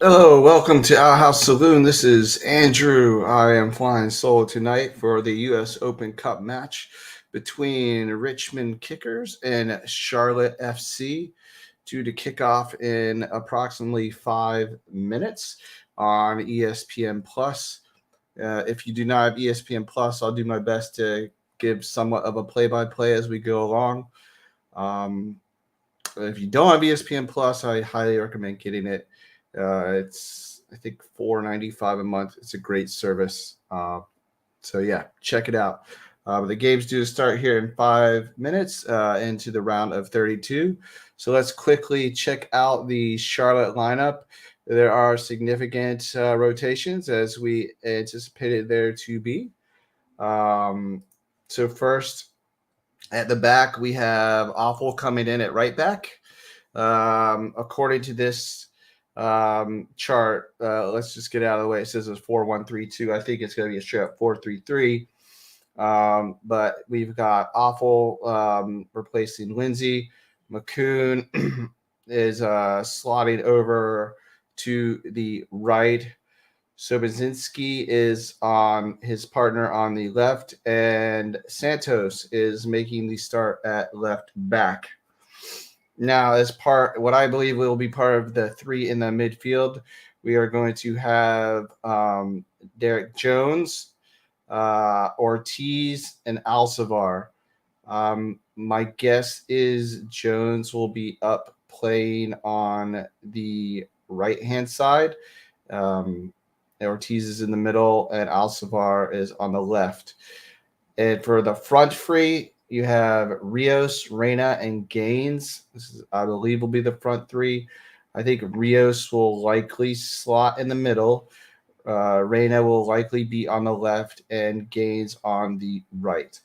Hello, welcome to Our House Saloon. This is Andrew. I am flying solo tonight for the U.S. Open Cup match between Richmond Kickers and Charlotte FC, due to kick off in approximately 5 minutes on ESPN Plus. If you do not have ESPN Plus, I'll do my best to give somewhat of a play-by-play as we go along. If you don't have ESPN Plus, I highly recommend getting it. It's I think $4.95 a month. It's a great service. So yeah, check it out. The game's due to start here in 5 minutes into the round of 32. So let's quickly check out the Charlotte lineup. There are significant rotations as we anticipated there to be. So first, at the back, we have Awful coming in at right back. According to this chart, let's just get out of the way. It says it's 4-1-3-2. I think it's going to be a straight up 4-3-3. But we've got Awful replacing Lindsay. McCoon is slotting over to the right. Sobozinski is on his partner on the left, and Santos is making the start at left back. Now, as part, what I believe will be part of the three in the midfield, we are going to have Derek Jones, Ortiz, and Alcivar. My guess is Jones will be up playing on the right-hand side. Ortiz is in the middle, and Alcivar is on the left. And for the front three, you have Rios, Reyna, and Gaines. This is, I believe, will be the front three. I think Rios will likely slot in the middle. Reyna will likely be on the left, and Gaines on the right.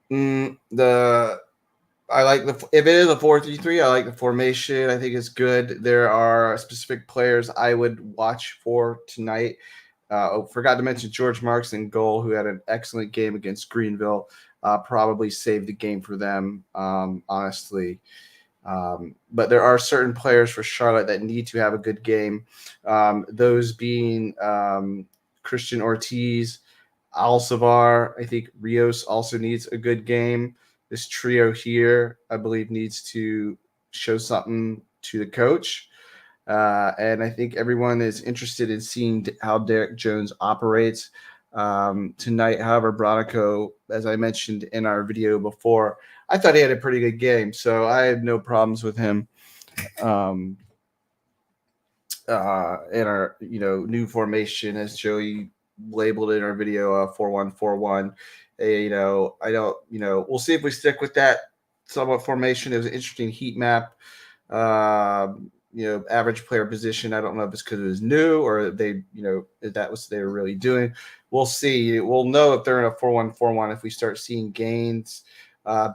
The I like the if it is a 4-3-3, I like the formation. I think it's good. There are specific players I would watch for tonight. Forgot to mention George Marks in goal, who had an excellent game against Greenville. Probably saved the game for them, honestly. But there are certain players for Charlotte that need to have a good game. Those being Christian Ortiz, Alcivar. I think Rios also needs a good game. This trio here, I believe, needs to show something to the coach. And I think everyone is interested in seeing how Derek Jones operates tonight. However, Bronico, as I mentioned in our video before, I thought he had a pretty good game, so I had no problems with him. In our new formation, as Joey labeled in our video, 4-1-4-1. I don't, we'll see if we stick with that somewhat formation. It was an interesting heat map. Average player position. I don't know if it's because it was new or they, if that was what they were really doing. We'll see. We'll know if they're in a 4-1-4-1 if we start seeing Gaines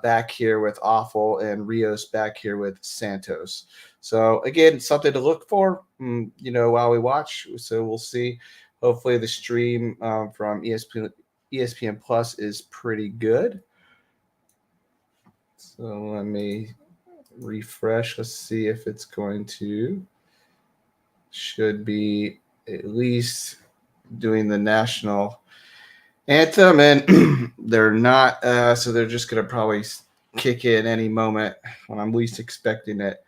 back here with Awful and Rios back here with Santos. So again, something to look for, while we watch. So we'll see. Hopefully the stream from ESPN Plus is pretty good. So let me refresh. Let's see if it's going to. Should be at least doing the national anthem, and they're not. So they're just going to probably kick in any moment when I'm least expecting it.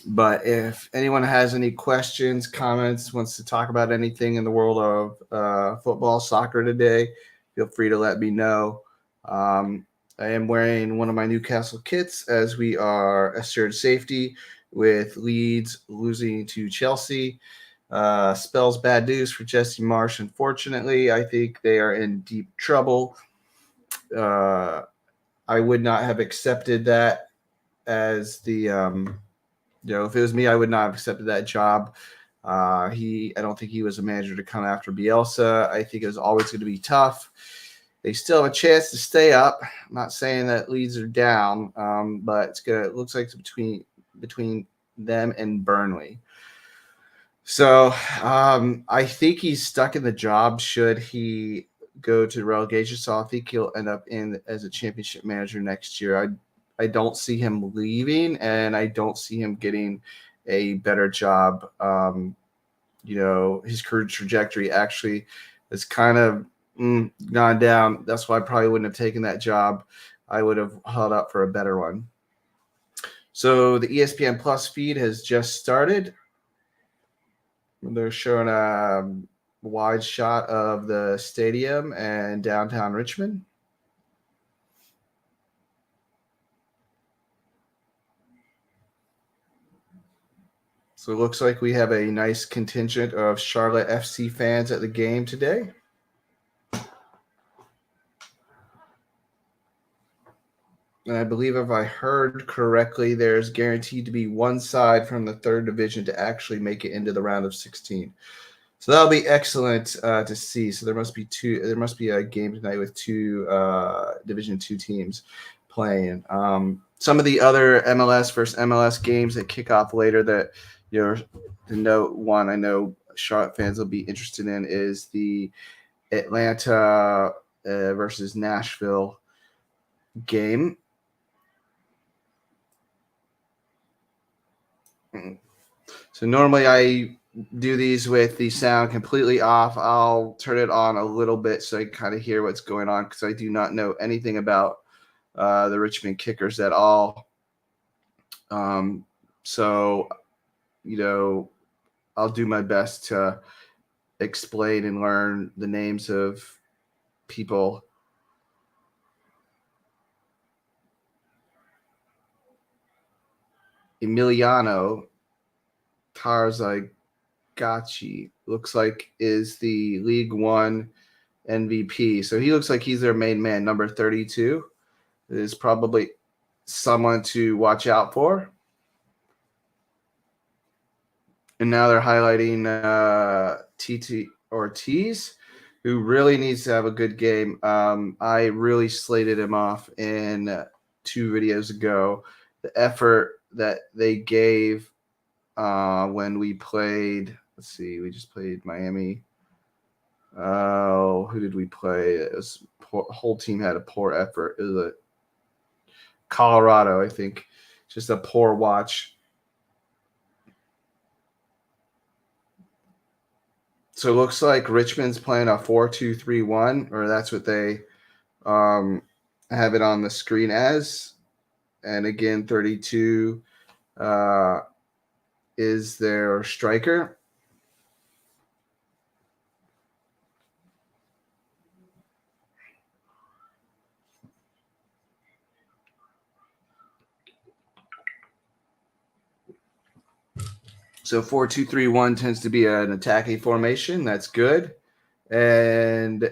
But if anyone has any questions, comments, wants to talk about anything in the world of football, soccer today, feel free to let me know. I am wearing one of my Newcastle kits as we are assured safety with Leeds losing to Chelsea. Spells bad news for Jesse Marsh. Unfortunately, I think they are in deep trouble. I would not have accepted that as the if it was me, I would not have accepted that job. I don't think he was a manager to come after Bielsa. I think it was always going to be tough. They still have a chance to stay up. I'm not saying that Leeds are down, but it's good. It looks like it's between them and Burnley. So I think he's stuck in the job should he go to relegation. So I think he'll end up in as a championship manager next year. I don't see him leaving, and I don't see him getting a better job. His career trajectory actually has kind of gone down. That's why I probably wouldn't have taken that job. I would have held up for a better one. So the ESPN Plus feed has just started. They're showing a wide shot of the stadium and downtown Richmond. So it looks like we have a nice contingent of Charlotte FC fans at the game today. And I believe if I heard correctly, there's guaranteed to be one side from the third division to actually make it into the round of 16. So that'll be excellent to see. So there must be a game tonight with two Division 2 teams playing. Some of the other MLS versus MLS games that kick off later that the note one I know Charlotte fans will be interested in is the Atlanta versus Nashville game. So normally I do these with the sound completely off. I'll turn it on a little bit so I can kind of hear what's going on because I do not know anything about the Richmond Kickers at all. So, I'll do my best to explain and learn the names of people. Emiliano Tarzagacci looks like is the League One MVP. So he looks like he's their main man, number 32. Is probably someone to watch out for. And now they're highlighting TT Ortiz, who really needs to have a good game. I really slated him off in 2 videos ago. The effort that they gave when we played, let's see, we just played Miami. Who did we play? It was whole team had a poor effort. It was a Colorado, I think. Just a poor watch. So it looks like Richmond's playing a 4-2-3-1, or that's what they have it on the screen as. And again, 32 is their striker. So 4-2-3-1 tends to be an attacking formation. That's good. And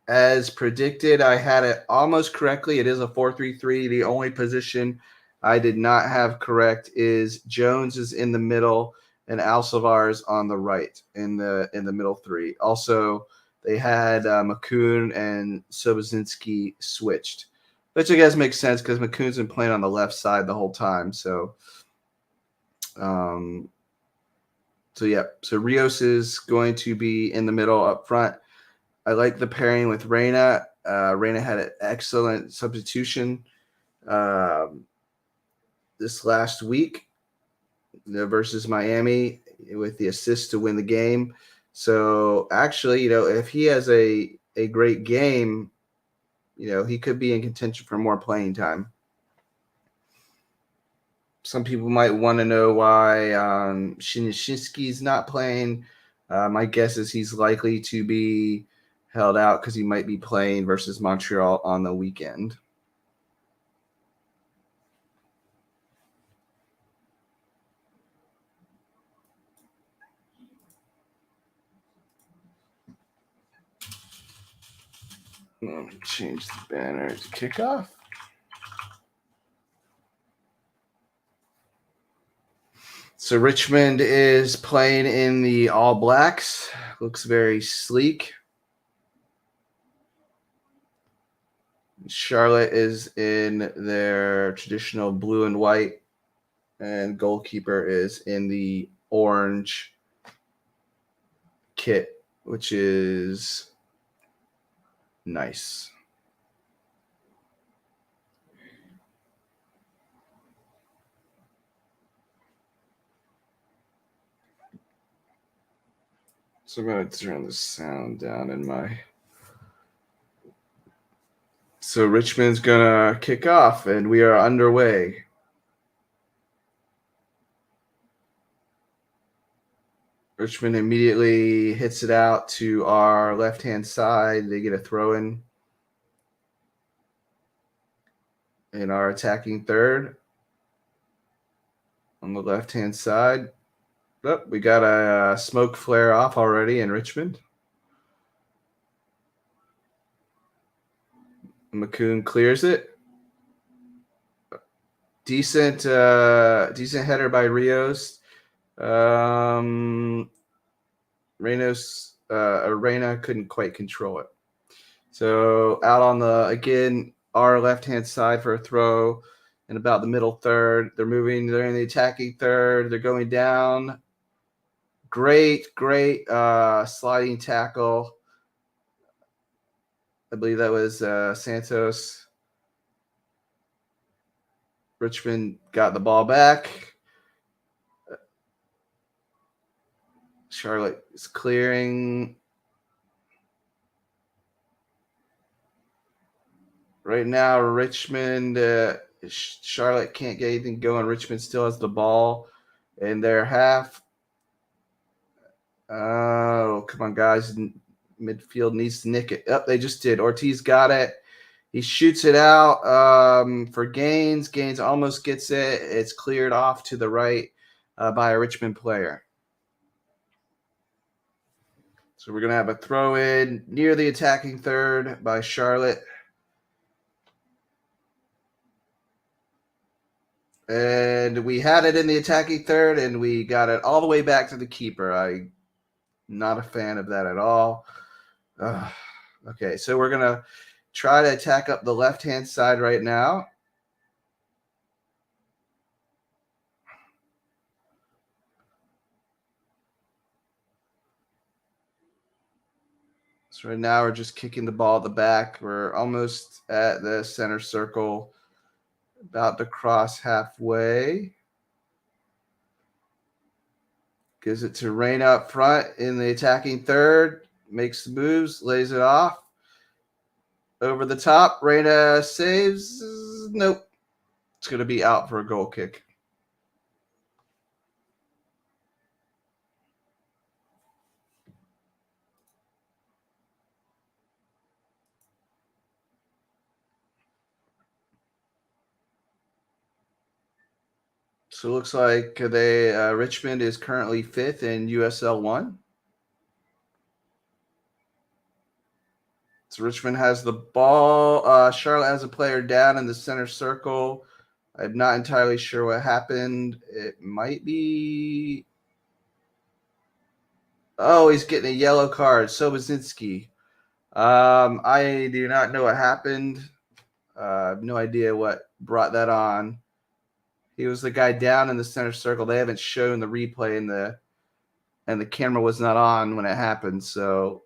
as predicted, I had it almost correctly. It is a 4-3-3. The only position I did not have correct is Jones is in the middle and Alcivar's on the right in the middle three. Also, they had McCoon and Sobozinski switched, which I guess makes sense because McCoon's been playing on the left side the whole time. So Rios is going to be in the middle up front. I like the pairing with Reyna. Reyna had an excellent substitution this last week versus Miami with the assist to win the game. So actually, if he has a great game, he could be in contention for more playing time. Some people might want to know why Shinshinski's not playing. My guess is he's likely to be held out because he might be playing versus Montreal on the weekend. Let me change the banner to kickoff. So Richmond is playing in the All Blacks. Looks very sleek. Charlotte is in their traditional blue and white, and goalkeeper is in the orange kit, which is nice. So I'm going to turn the sound down in my... So Richmond's going to kick off, and we are underway. Richmond immediately hits it out to our left-hand side. They get a throw-in in our attacking third on the left-hand side. Oh, we got a smoke flare off already in Richmond. McCoon clears it. Decent header by Rios. Reyna couldn't quite control it. So out on our left-hand side for a throw in about the middle third. They're moving. They're in the attacking third. They're going down. Great sliding tackle. I believe that was Santos. Richmond got the ball back. Charlotte is clearing. Right now, Richmond, Charlotte can't get anything going. Richmond still has the ball in their half. Oh, come on, guys. Midfield needs to nick it. Oh, they just did. Ortiz got it. He shoots it out for Gaines. Gaines almost gets it. It's cleared off to the right by a Richmond player. So we're going to have a throw in near the attacking third by Charlotte. And we had it in the attacking third, and we got it all the way back to the keeper. I'm not a fan of that at all. Okay, so we're going to try to attack up the left-hand side right now. So right now we're just kicking the ball at the back. We're almost at the center circle, about to cross halfway. Gives it to Reyna up front in the attacking third. Makes the moves, lays it off. Over the top, Reyna saves. Nope. It's going to be out for a goal kick. So it looks like Richmond is currently 5th in USL 1. So Richmond has the ball. Charlotte has a player down in the center circle. I'm not entirely sure what happened. It might be... Oh, he's getting a yellow card. Sobozinski. I do not know what happened. I have no idea what brought that on. He was the guy down in the center circle. They haven't shown the replay and the camera was not on when it happened, so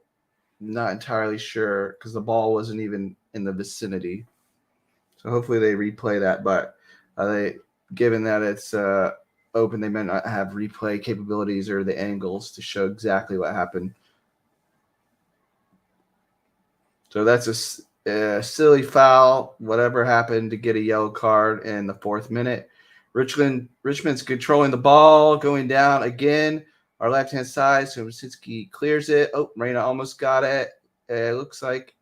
I'm not entirely sure because the ball wasn't even in the vicinity. So hopefully they replay that, but given that it's open, they may not have replay capabilities or the angles to show exactly what happened. So that's a silly foul, whatever happened to get a yellow card in the 4th minute. Richmond's controlling the ball, going down again. Our left-hand side, so Sobozinski clears it. Oh, Reyna almost got it. It looks like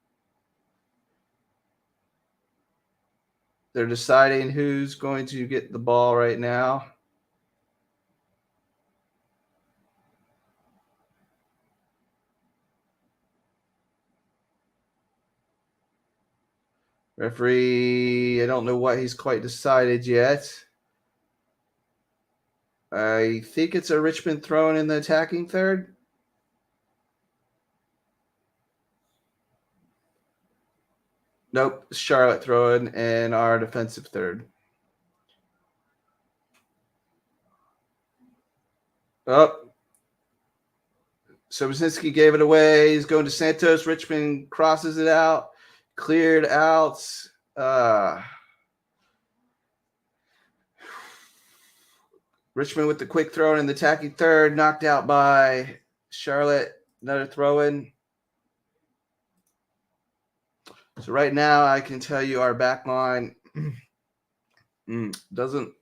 they're deciding who's going to get the ball right now. Referee, I don't know what he's quite decided yet. I think it's a Richmond throw in the attacking third. Nope, Charlotte throwing in our defensive third. Oh, Sobozinski gave it away. He's going to Santos. Richmond crosses it out. Cleared out. Richmond with the quick throw in the attacking third. Knocked out by Charlotte. Another throw in. So right now, I can tell you our back line doesn't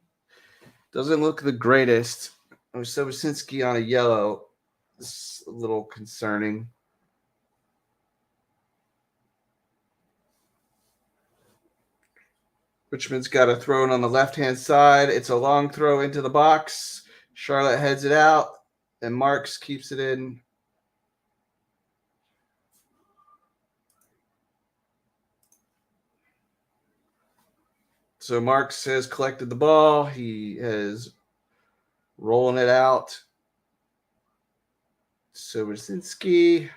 look the greatest. Sobocinski on a yellow. It's a little concerning. Richmond's got a throw in on the left-hand side. It's a long throw into the box. Charlotte heads it out, and Marks keeps it in. So Marks has collected the ball. He is rolling it out. Sobocinski.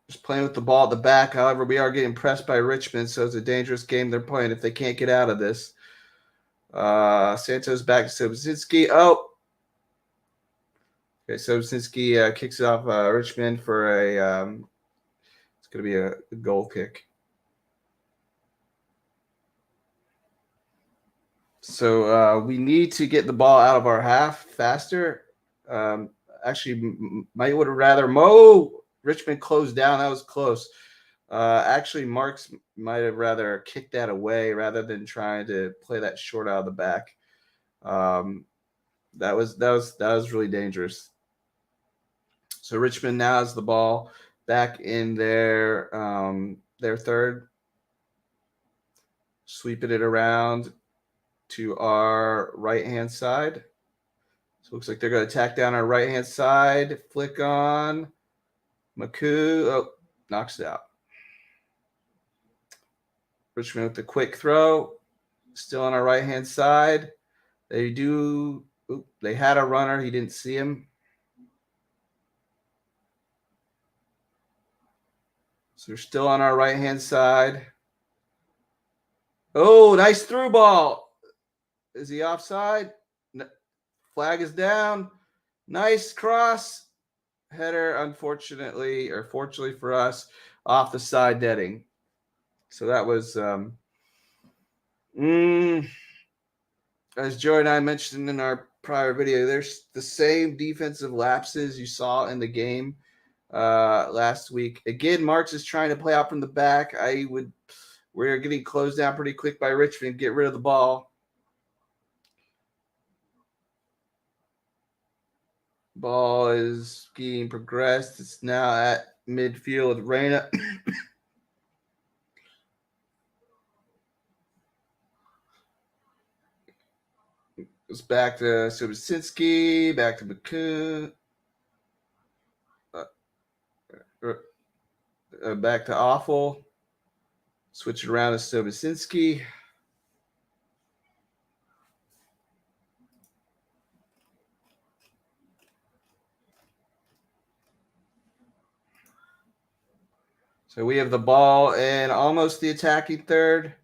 Just playing with the ball at the back. However, we are getting pressed by Richmond, so it's a dangerous game they're playing if they can't get out of this. Santos back to Sobocinski. Oh. Okay, Sobocinski kicks it off Richmond for a it's going to be a goal kick. So we need to get the ball out of our half faster. Actually, might would have rather Richmond closed down. That was close. Actually, Marks might have rather kicked that away rather than trying to play that short out of the back. That was really dangerous. So Richmond now has the ball back in their third, sweeping it around to our right-hand side. So it looks like they're going to attack down our right-hand side. Flick on. Maku. Oh, knocks it out. Richmond with the quick throw. Still on our right-hand side. They had a runner. He didn't see him. So they're still on our right-hand side. Oh, nice through ball. Is he offside? Flag is down. Nice cross. Header, unfortunately, or fortunately for us, off the side netting. So that was, as Joey and I mentioned in our prior video, there's the same defensive lapses you saw in the game last week. Again, Marks is trying to play out from the back. We're getting closed down pretty quick by Richmond. Get rid of the ball. Ball is being progressed. It's now at midfield. Reyna. It's back to Sobocinski. Back to Bakun. Back to Awful. Switch it around to Sobocinski. So we have the ball in almost the attacking third.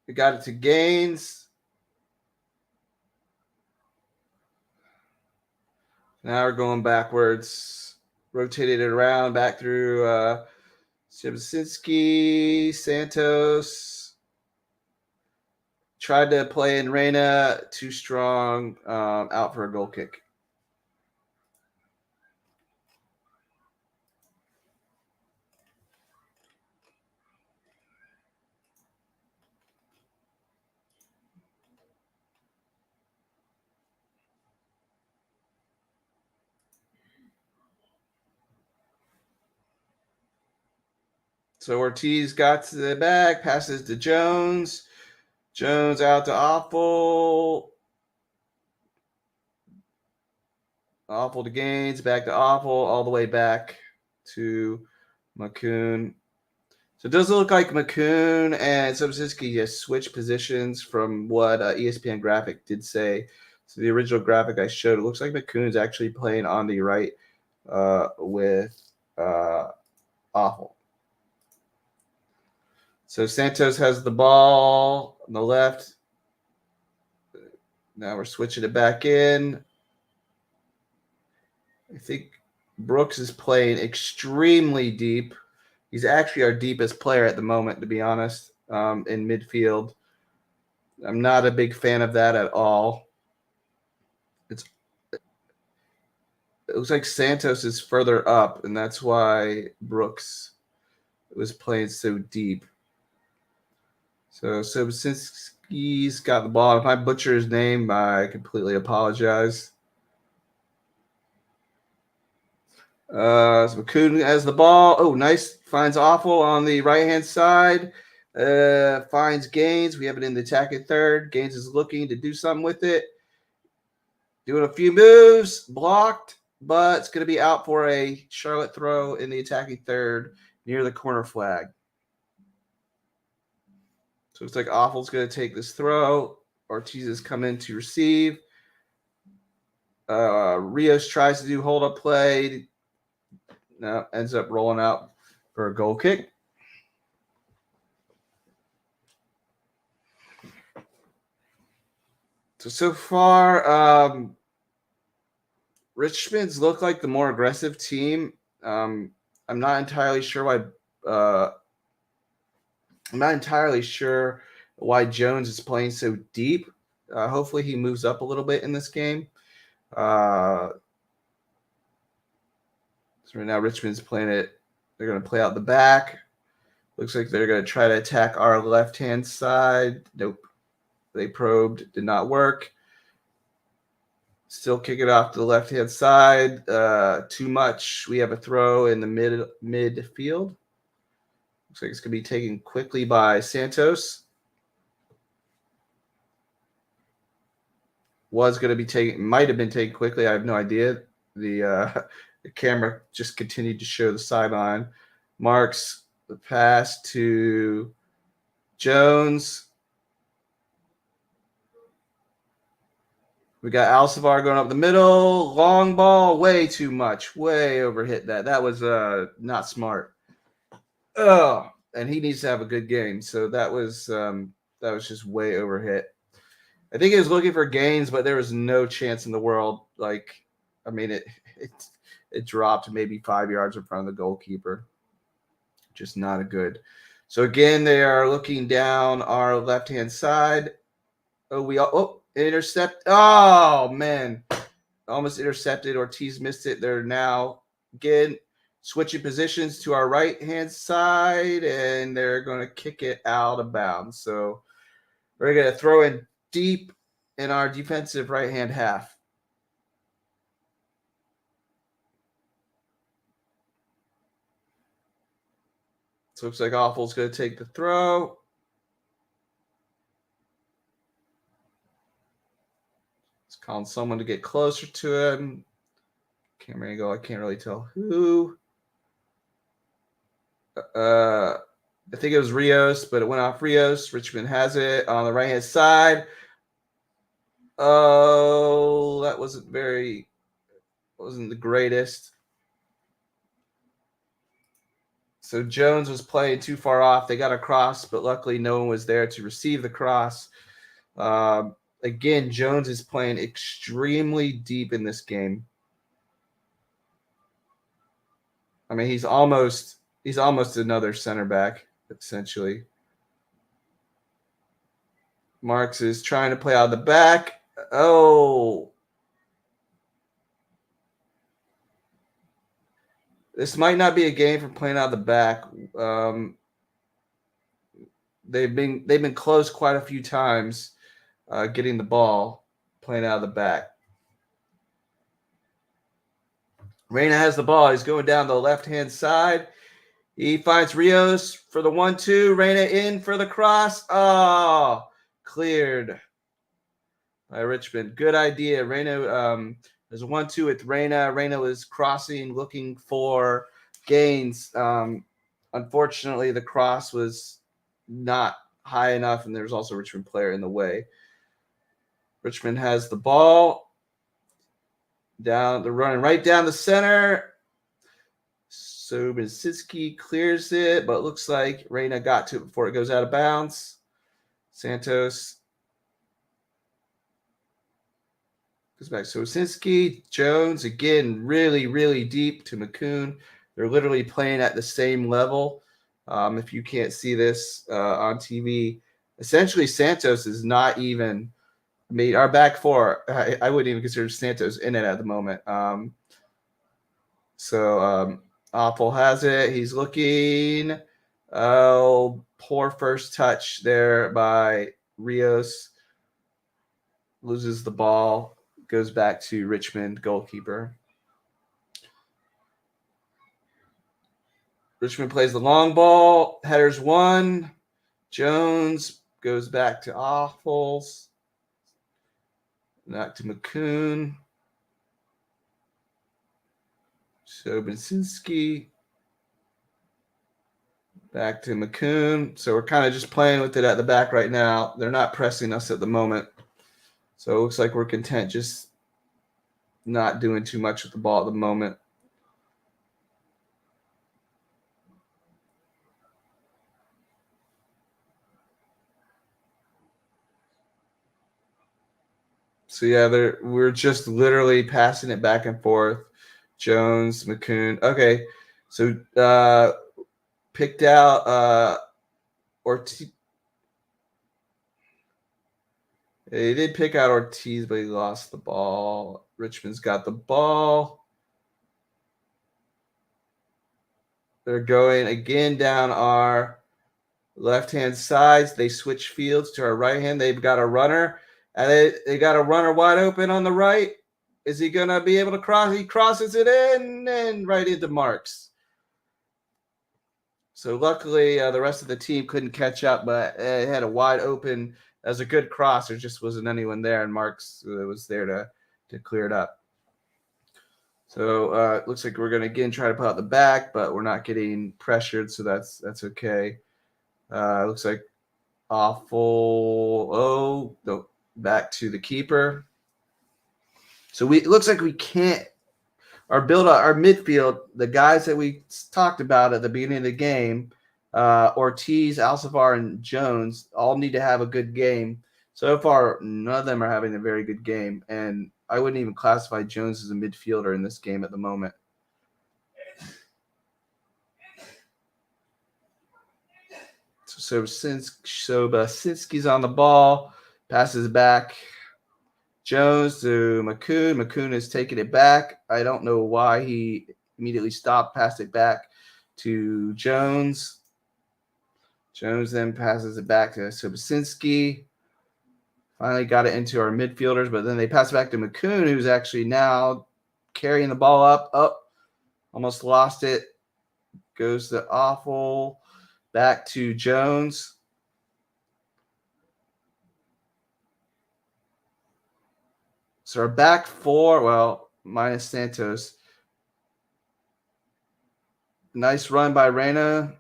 We got it to Gaines. Now we're going backwards. Rotated it around back through Sobocinski, Santos. Tried to play in Reyna. Too strong. Out for a goal kick. So Ortiz got to the back, passes to Jones. Jones out to Awful. Awful to Gaines, back to Awful, all the way back to Macoun. So it does look like Macoun and Sobocinski just switched positions from what ESPN graphic did say. So the original graphic I showed, it looks like Macoun's actually playing on the right with Awful. So Santos has the ball on the left. Now we're switching it back in. I think Brooks is playing extremely deep. He's actually our deepest player at the moment, to be honest, in midfield. I'm not a big fan of that at all. It looks like Santos is further up, and that's why Brooks was playing so deep. So since he's got the ball, if I butcher his name, I completely apologize. So McCoon has the ball. Oh, nice. Finds Awful on the right-hand side. Finds Gaines. We have it in the attacking third. Gaines is looking to do something with it. Doing a few moves. Blocked, but it's going to be out for a Charlotte throw in the attacking third near the corner flag. So it's like Awful's going to take this throw. Ortiz is coming to receive. Rios tries to do hold-up play. No, ends up rolling out for a goal kick. So far, Richmond's looked like the more aggressive team. I'm not entirely sure why. I'm not entirely sure why Jones is playing so deep. Hopefully, he moves up a little bit in this game. So right now, Richmond's playing it. They're going to play out the back. Looks like they're going to try to attack our left-hand side. Nope. They probed. Did not work. Still kick it off to the left-hand side. Too much. We have a throw in the midfield. Looks like it's going to be taken quickly by Santos. Was going to be taken, might have been taken quickly. I have no idea. The camera just continued to show the sideline. Marks the pass to Jones. We got Alcivar going up the middle. Long ball, way too much. Way overhit that. That was not smart. Oh, and he needs to have a good game. So that was just way overhit. I think he was looking for gains, but there was no chance in the world. Like, I mean, it dropped maybe 5 yards in front of the goalkeeper. Just not a good. So again, they are looking down our left-hand side. Intercept. Oh, man. Almost intercepted. Ortiz missed it. They're now, again, switching positions to our right-hand side, and they're going to kick it out of bounds. So we're going to throw in deep in our defensive right-hand half. So it looks like Awful's going to take the throw. It's calling someone to get closer to him. Camera angle, I can't really tell who. I think it was Rios, but it went off Rios. Richmond has it on the right-hand side. Oh, that wasn't the greatest. So Jones was playing too far off. They got a cross, but luckily no one was there to receive the cross. Again, Jones is playing extremely deep in this game. I mean, he's almost another center back, essentially. Marks is trying to play out of the back. Oh. This might not be a game for playing out of the back. They've been close quite a few times getting the ball, playing out of the back. Reyna has the ball. He's going down the left-hand side. He finds Rios for the 1-2. Reyna in for the cross. Oh, cleared by Richmond. Good idea. Reyna, there's a 1-2 with Reyna. Reyna was crossing, looking for gains. Unfortunately, the cross was not high enough, and there's also a Richmond player in the way. Richmond has the ball. They're running right down the center. So Brzezinski clears it, but it looks like Reyna got to it before it goes out of bounds. Santos goes back to Brzezinski. Jones, again, really, really deep to McCoon. They're literally playing at the same level. If you can't see this on TV, essentially Santos is not even. I mean, our back four, I wouldn't even consider Santos in it at the moment. So Awful has it. He's looking. Oh, poor first touch there by Rios. Loses the ball. Goes back to Richmond goalkeeper. Richmond plays the long ball. Headers one. Jones goes back to Awfuls. Back to McCoon. Sobocinski. Back to McCoon. So we're kind of just playing with it at the back right now. They're not pressing us at the moment. So it looks like we're content just not doing too much with the ball at the moment. So yeah, we're just literally passing it back and forth. Jones, McCoon. Okay, so picked out Ortiz. He did pick out Ortiz, but he lost the ball. Richmond's got the ball. They're going again down our left-hand sides. They switch fields to our right hand. They've got a runner, and they got a runner wide open on the right. Is he going to be able to cross? He crosses it in and right into Marks. So luckily, the rest of the team couldn't catch up, but it had a wide open. That was a good cross. There just wasn't anyone there, and Marks was there to clear it up. So it looks like we're going to again try to put out the back, but we're not getting pressured, so that's okay. Looks like Awful. Oh, back to the keeper. So it looks like we can't. Our midfield, the guys that we talked about at the beginning of the game, Ortiz, Alcivar, and Jones all need to have a good game. So far, none of them are having a very good game, and I wouldn't even classify Jones as a midfielder in this game at the moment. So Sobocinski's on the ball, passes back. Jones to McCoon. McCoon is taking it back. I don't know why he immediately stopped, passed it back to Jones. Jones then passes it back to Sobocinski. Finally got it into our midfielders, but then they pass it back to McCoon, who's actually now carrying the ball up. Almost lost it. Goes to Awful. Back to Jones. So our back four, well, minus Santos. Nice run by Reyna.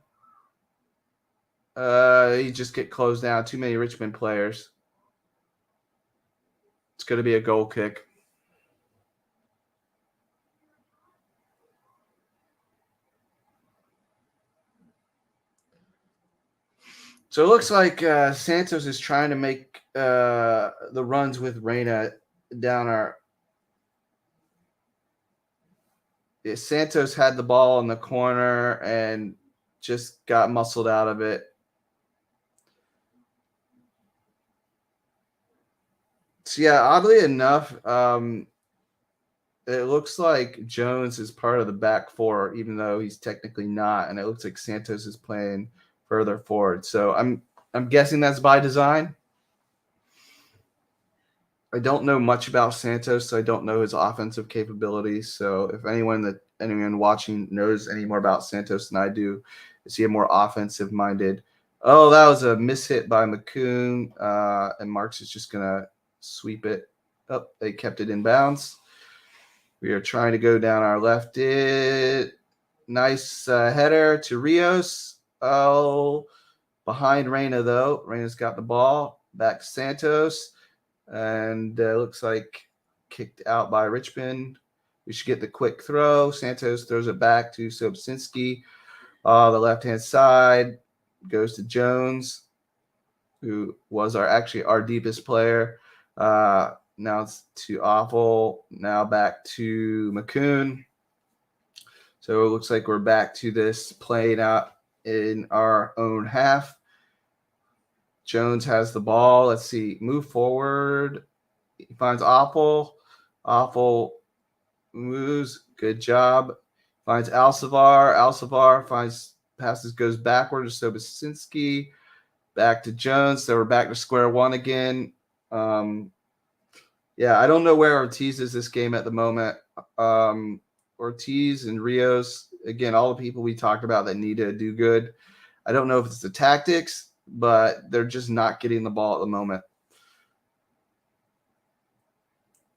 He just get closed down. Too many Richmond players. It's going to be a goal kick. So it looks like Santos is trying to make the runs with Reyna down our. Yeah, Santos had the ball in the corner and just got muscled out of it. So yeah, oddly enough, it looks like Jones is part of the back four, even though he's technically not, and it looks like Santos is playing further forward. So I'm guessing that's by design. I don't know much about Santos, so I don't know his offensive capabilities. So if anyone watching knows any more about Santos than I do, is he a more offensive minded? Oh, that was a mishit by McCoon, and Marks is just gonna sweep it up. They kept it in bounds. We are trying to go down our left. Nice header to Rios. Oh, behind Reyna though. Reyna's got the ball. Back to Santos. And looks like kicked out by Richmond. We should get the quick throw. Santos throws it back to Sobocinski. The left-hand side goes to Jones, who was our deepest player. Now it's to Awful. Now back to McCoon. So it looks like we're back to this playing out in our own half. Jones has the ball. Let's see. Move forward. He finds Awful. Awful moves. Good job. Finds Alcivar. Alcivar finds passes, goes backward to Sobocinski. Back to Jones. So we're back to square one again. Yeah, I don't know where Ortiz is this game at the moment. Ortiz and Rios, again, all the people we talked about that need to do good. I don't know if it's the tactics, but they're just not getting the ball at the moment.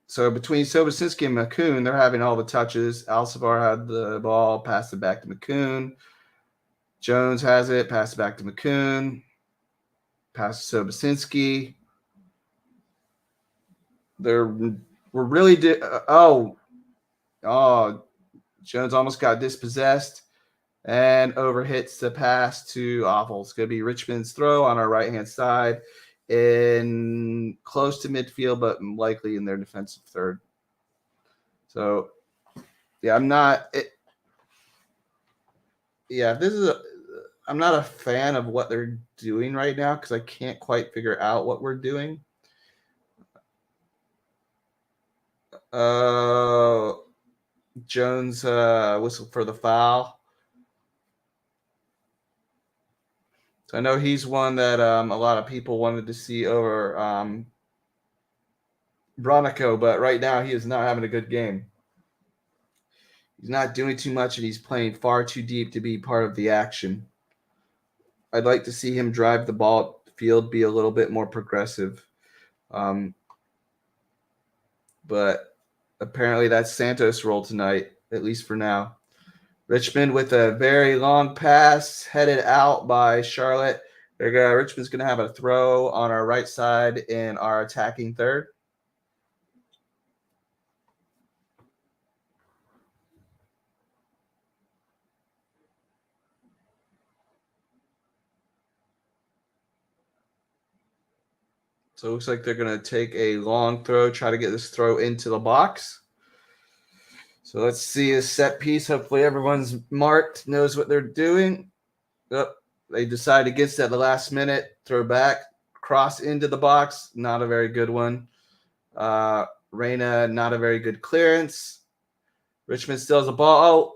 So between Sobocinski and McCoon, they're having all the touches. Alcivar had the ball, passed it back to McCoon. Jones has it, passed it back to McCoon. Pass to Sobocinski. We're really Jones almost got dispossessed and overhits the pass to Awful. It's going to be Richmond's throw on our right-hand side in close to midfield, but likely in their defensive third. So, yeah, I'm not a fan of what they're doing right now because I can't quite figure out what we're doing. Jones whistled for the foul. So I know he's one that a lot of people wanted to see over Bronico, but right now he is not having a good game. He's not doing too much, and he's playing far too deep to be part of the action. I'd like to see him drive the ball up the field, be a little bit more progressive. But apparently that's Santos' role tonight, at least for now. Richmond with a very long pass headed out by Charlotte. Richmond's going to have a throw on our right side in our attacking third. So it looks like they're going to take a long throw, try to get this throw into the box. So let's see a set piece. Hopefully everyone's marked, knows what they're doing. Oh, they decide against it at the last minute. Throw back, cross into the box. Not a very good one. Reyna, not a very good clearance. Richmond still has a ball. Oh,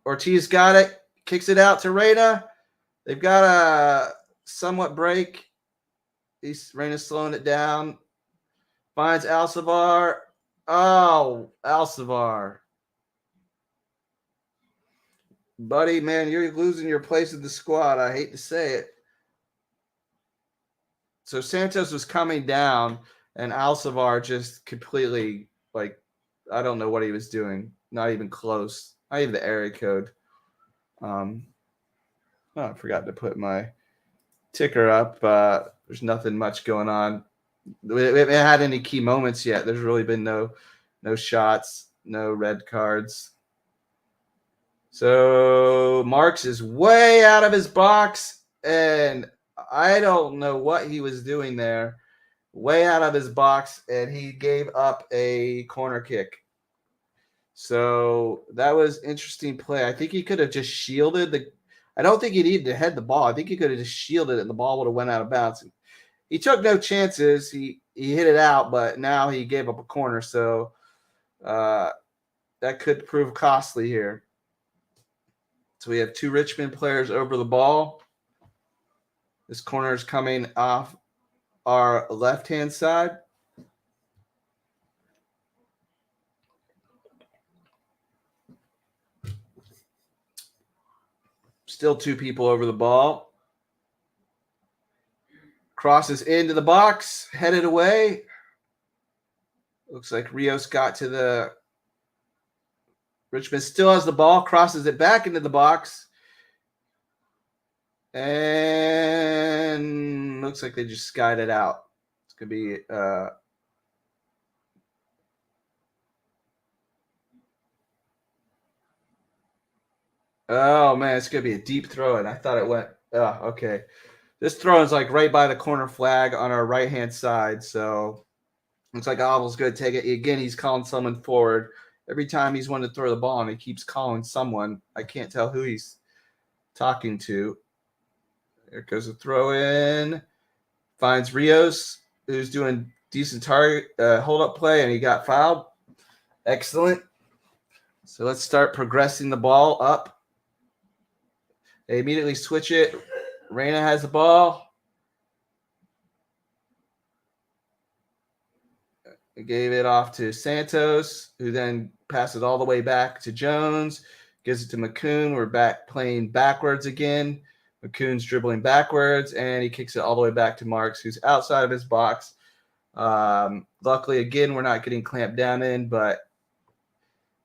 Ortiz got it. Kicks it out to Reyna. They've got a somewhat break. Reyna's slowing it down. Finds Alcivar. Oh, Alcivar. Buddy, man, you're losing your place in the squad. I hate to say it. So Santos was coming down, and Alcivar just completely, I don't know what he was doing. Not even close. Not even the area code. I forgot to put my ticker up. There's nothing much going on. We haven't had any key moments yet. There's really been no shots, no red cards. So Marks is way out of his box, and I don't know what he was doing there. Way out of his box, and he gave up a corner kick. So that was interesting play. I think he could have just shielded I don't think he needed to head the ball. I think he could have just shielded it, and the ball would have went out of bounds. He took no chances. He hit it out, but now he gave up a corner. So that could prove costly here. So we have two Richmond players over the ball. This corner is coming off our left-hand side. Still two people over the ball. Crosses into the box, headed away. Looks like Rios got to the... Richmond still has the ball, crosses it back into the box. And looks like they just skied it out. It's going to be... Oh, man, it's going to be a deep throw, and I thought it went... Oh, okay. This throw is right by the corner flag on our right-hand side, so looks like Oval's going to take it. Again, he's calling someone forward. Every time he's wanting to throw the ball, and he keeps calling someone. I can't tell who he's talking to. There goes a throw in. finds Rios, who's doing decent target hold-up play, and he got fouled. Excellent. So let's start progressing the ball up. They immediately switch it. Reyna has the ball. They gave it off to Santos, who then passes all the way back to Jones. Gives it to McCoon. We're back playing backwards again. McCoon's dribbling backwards, and he kicks it all the way back to Marks, who's outside of his box. Luckily, again, we're not getting clamped down in, but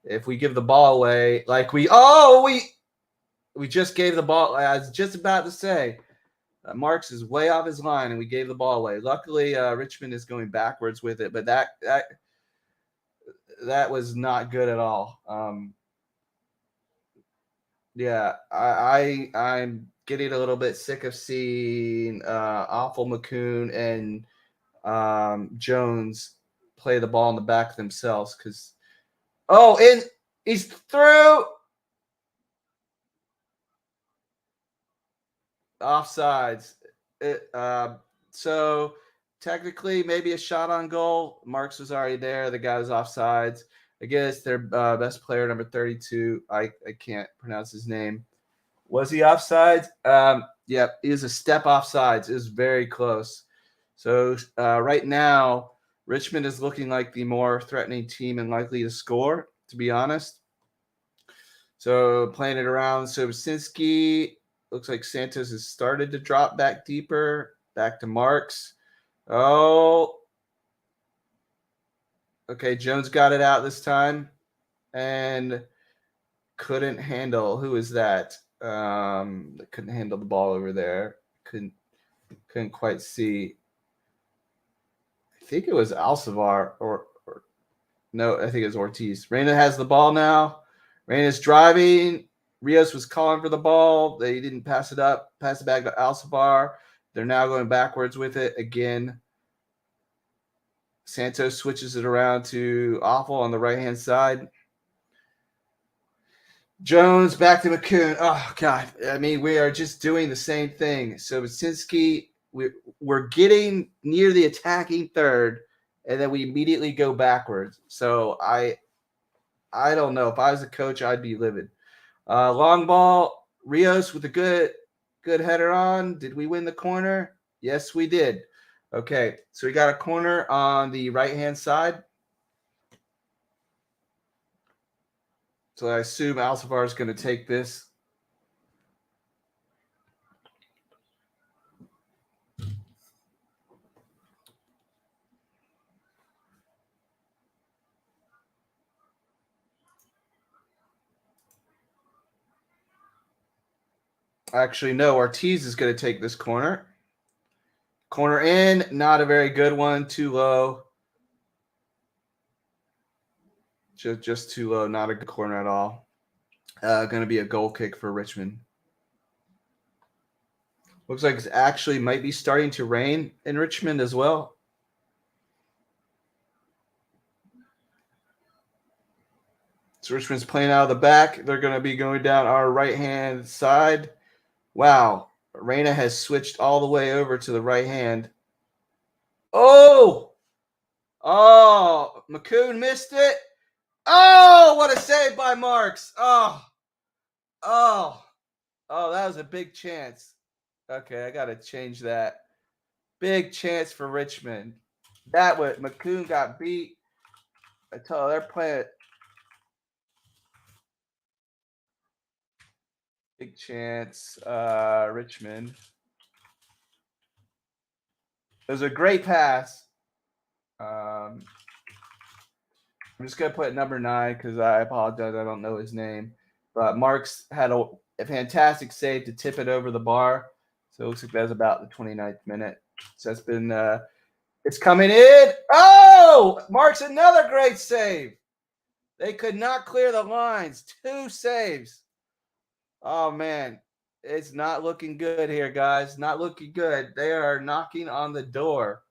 if we give the ball away, like we just gave the ball. I was just about to say, Marks is way off his line, and we gave the ball away. Luckily, Richmond is going backwards with it, but that was not good at all. Yeah, I'm getting a little bit sick of seeing awful McCoon and Jones play the ball in the back themselves. And he's through. Offsides. So technically, maybe a shot on goal. Marks was already there. The guy was offsides. I guess their best player, number 32. I can't pronounce his name. Was he offsides? Yeah, he was a step offsides. It was very close. So right now, Richmond is looking like the more threatening team and likely to score, to be honest. So playing it around. So Basinski, looks like Santos has started to drop back deeper. Back to Marks. Oh. Okay, Jones got it out this time. And couldn't handle. Who is that? Couldn't handle the ball over there. Couldn't quite see. I think it was Alcivar or no, I think it was Ortiz. Reyna has the ball now. Reyna's driving. Rios was calling for the ball. They didn't pass it up. Pass it back to Alcivar. They're now going backwards with it again. Santos switches it around to Awful on the right-hand side. Jones back to McCoon. Oh, God. I mean, we are just doing the same thing. So Basinski, we're getting near the attacking third, and then we immediately go backwards. So I don't know. If I was a coach, I'd be livid. Long ball. Rios with a good header on. Did we win the corner? Yes, we did. Okay, so we got a corner on the right-hand side. So I assume Alcivar is going to take this. Actually, no, Ortiz is going to take this corner. Corner in, not a very good one, too low. Just too low, not a good corner at all. Going to be a goal kick for Richmond. Looks like it actually might be starting to rain in Richmond as well. So Richmond's playing out of the back. They're going to be going down our right-hand side. Wow. Reyna has switched all the way over to the right hand. Oh! Oh! McCoon missed it. Oh! What a save by Marks. Oh! Oh! Oh, that was a big chance. Okay, I got to change that. Big chance for Richmond. That was McCoon got beat. I tell you, they're playing big chance. Richmond. It was a great pass. I'm just gonna put number 9 because I apologize. I don't know his name, but Marks had a fantastic save to tip it over the bar. So it looks like that's about the 29th minute. So that's been it's coming in. Oh, Marks another great save. They could not clear the lines. 2 saves. Oh man, it's not looking good here, guys. Not looking good. They are knocking on the door.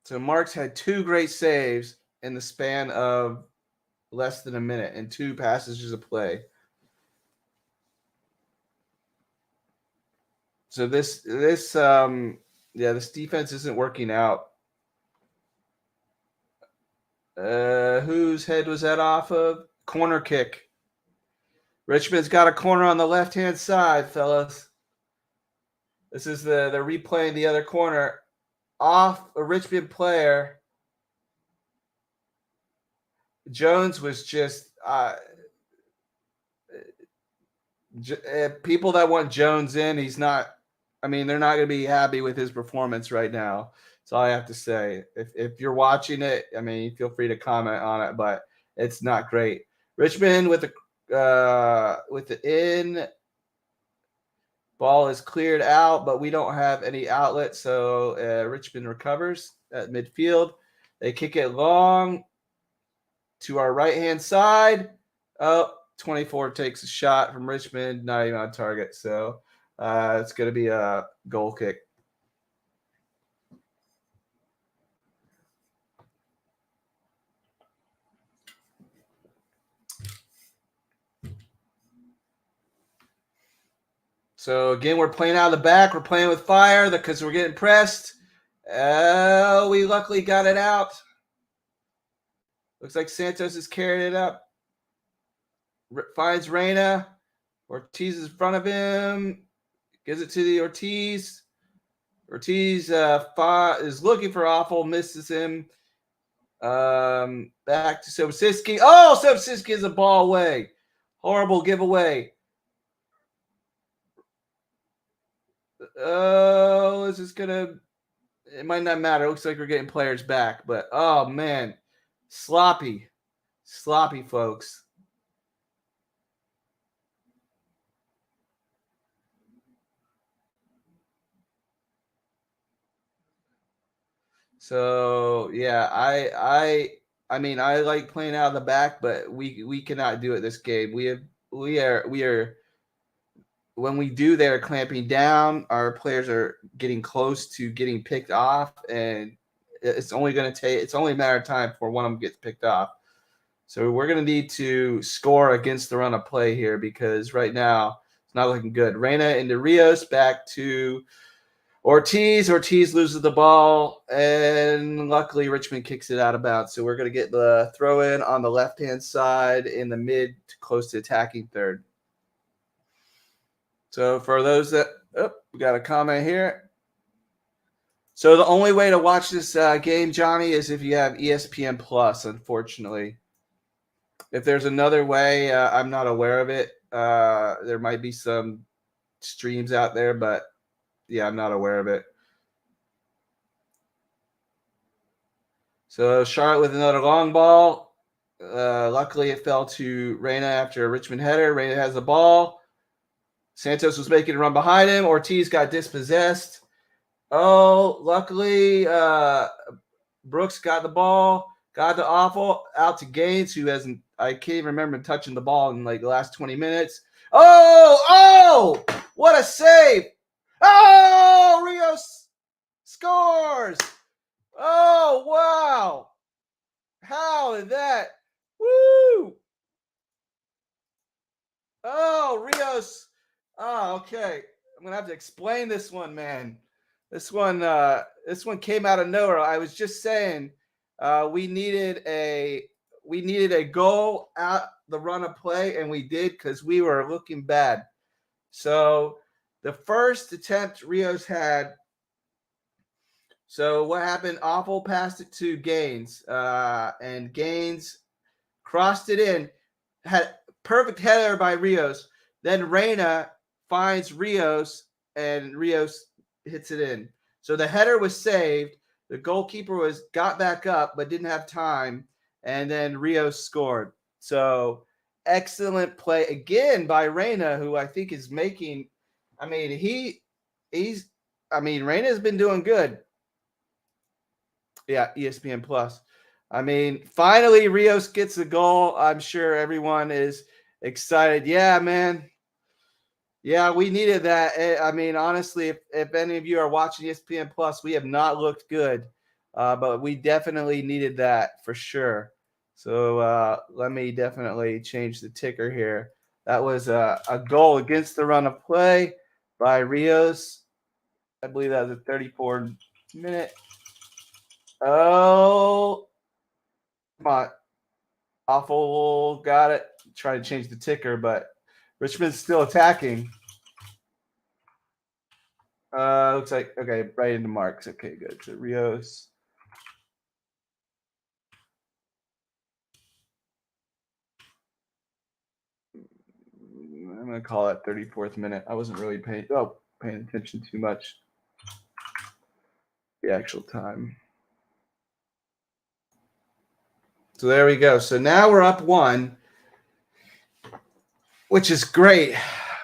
So Marks had 2 great saves in the span of less than a minute and 2 passages of play. So this defense isn't working out. Whose head was that off of? Corner kick. Richmond's got a corner on the left-hand side, fellas. This is they're replaying the other corner off a Richmond player. Jones was just people that want Jones in, he's not. I mean, they're not going to be happy with his performance right now. That's all I have to say. If you're watching it, I mean, feel free to comment on it, but it's not great. Richmond with the in. Ball is cleared out, but we don't have any outlet, so Richmond recovers at midfield. They kick it long to our right-hand side. Oh, 24 takes a shot from Richmond, not even on target, so it's going to be a goal kick. So, again, we're playing out of the back. We're playing with fire because we're getting pressed. We luckily got it out. Looks like Santos has carried it up. Finds Reyna. Ortiz is in front of him. Gives it to the Ortiz. Ortiz is looking for Awful. Misses him. Back to Sobosiski. Oh, Sobosiski is a ball away. Horrible giveaway. Oh, is this gonna? It might not matter. It looks like we're getting players back, but oh man, sloppy, folks. So yeah, I mean, I like playing out of the back, but we cannot do it this game. We are. When we do, they're clamping down. Our players are getting close to getting picked off, and it's only a matter of time before one of them gets picked off. So we're going to need to score against the run of play here because right now it's not looking good. Reyna into Rios, back to Ortiz. Ortiz loses the ball, and luckily Richmond kicks it out of bounds. So we're going to get the throw in on the left-hand side in the mid to close to attacking third. So for those that we got a comment here. So the only way to watch this game, Johnny, is if you have ESPN Plus, unfortunately. If there's another way, I'm not aware of it. There might be some streams out there, but yeah, I'm not aware of it. So Charlotte with another long ball. Luckily, it fell to Reyna after a Richmond header. Reyna has the ball. Santos was making a run behind him. Ortiz got dispossessed. Oh, luckily, Brooks got the ball, got the Awful out to Gaines, who hasn't. I can't even remember touching the ball in like the last 20 minutes. Oh, what a save! Oh, Rios scores! Oh, wow! How did that? Woo! Oh, Rios. Oh, okay. I'm gonna have to explain this one, man. This one came out of nowhere. I was just saying, we needed a goal out the run of play, and we did because we were looking bad. So the first attempt Rios had. So what happened? Awful passed it to Gaines, and Gaines crossed it in. Had perfect header by Rios. Then Reyna finds Rios, and Rios hits it in. So the header was saved. The goalkeeper got back up, but didn't have time. And then Rios scored. So excellent play again by Reyna, who I think is making. I mean, Reyna's been doing good. Yeah, ESPN Plus. I mean, finally Rios gets a goal. I'm sure everyone is excited. Yeah, man. Yeah, we needed that. I mean, honestly, if any of you are watching ESPN Plus, we have not looked good, but we definitely needed that for sure. So let me definitely change the ticker here. That was a goal against the run of play by Rios. I believe that was a 34-minute. Oh, come on. Awful got it. Try to change the ticker, but Richmond's still attacking. Looks like, okay, right into Marks. Okay, good. So Rios. I'm going to call it 34th minute. I wasn't really paying attention too much. The actual time. So there we go. So now we're up 1, which is great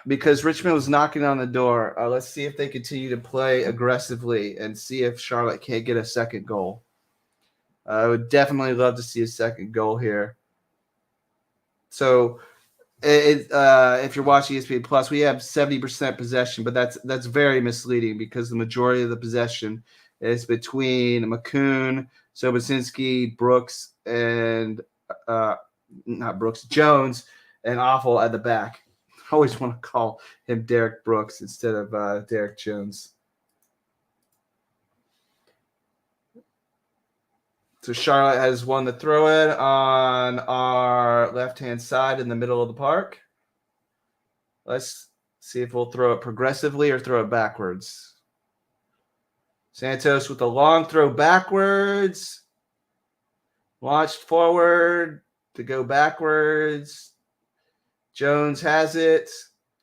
because Richmond was knocking on the door. Let's see if they continue to play aggressively and see if Charlotte can't get a second goal. I would definitely love to see a second goal here. So if you're watching ESPN Plus, we have 70% possession, but that's very misleading because the majority of the possession is between McCoon, Sobocinski, Brooks, and not Brooks, Jones, and Awful at the back. I always want to call him Derek Brooks instead of Derek Jones. So Charlotte has won the throw-in on our left-hand side in the middle of the park. Let's see if we'll throw it progressively or throw it backwards. Santos with a long throw backwards. Launched forward to go backwards. Jones has it.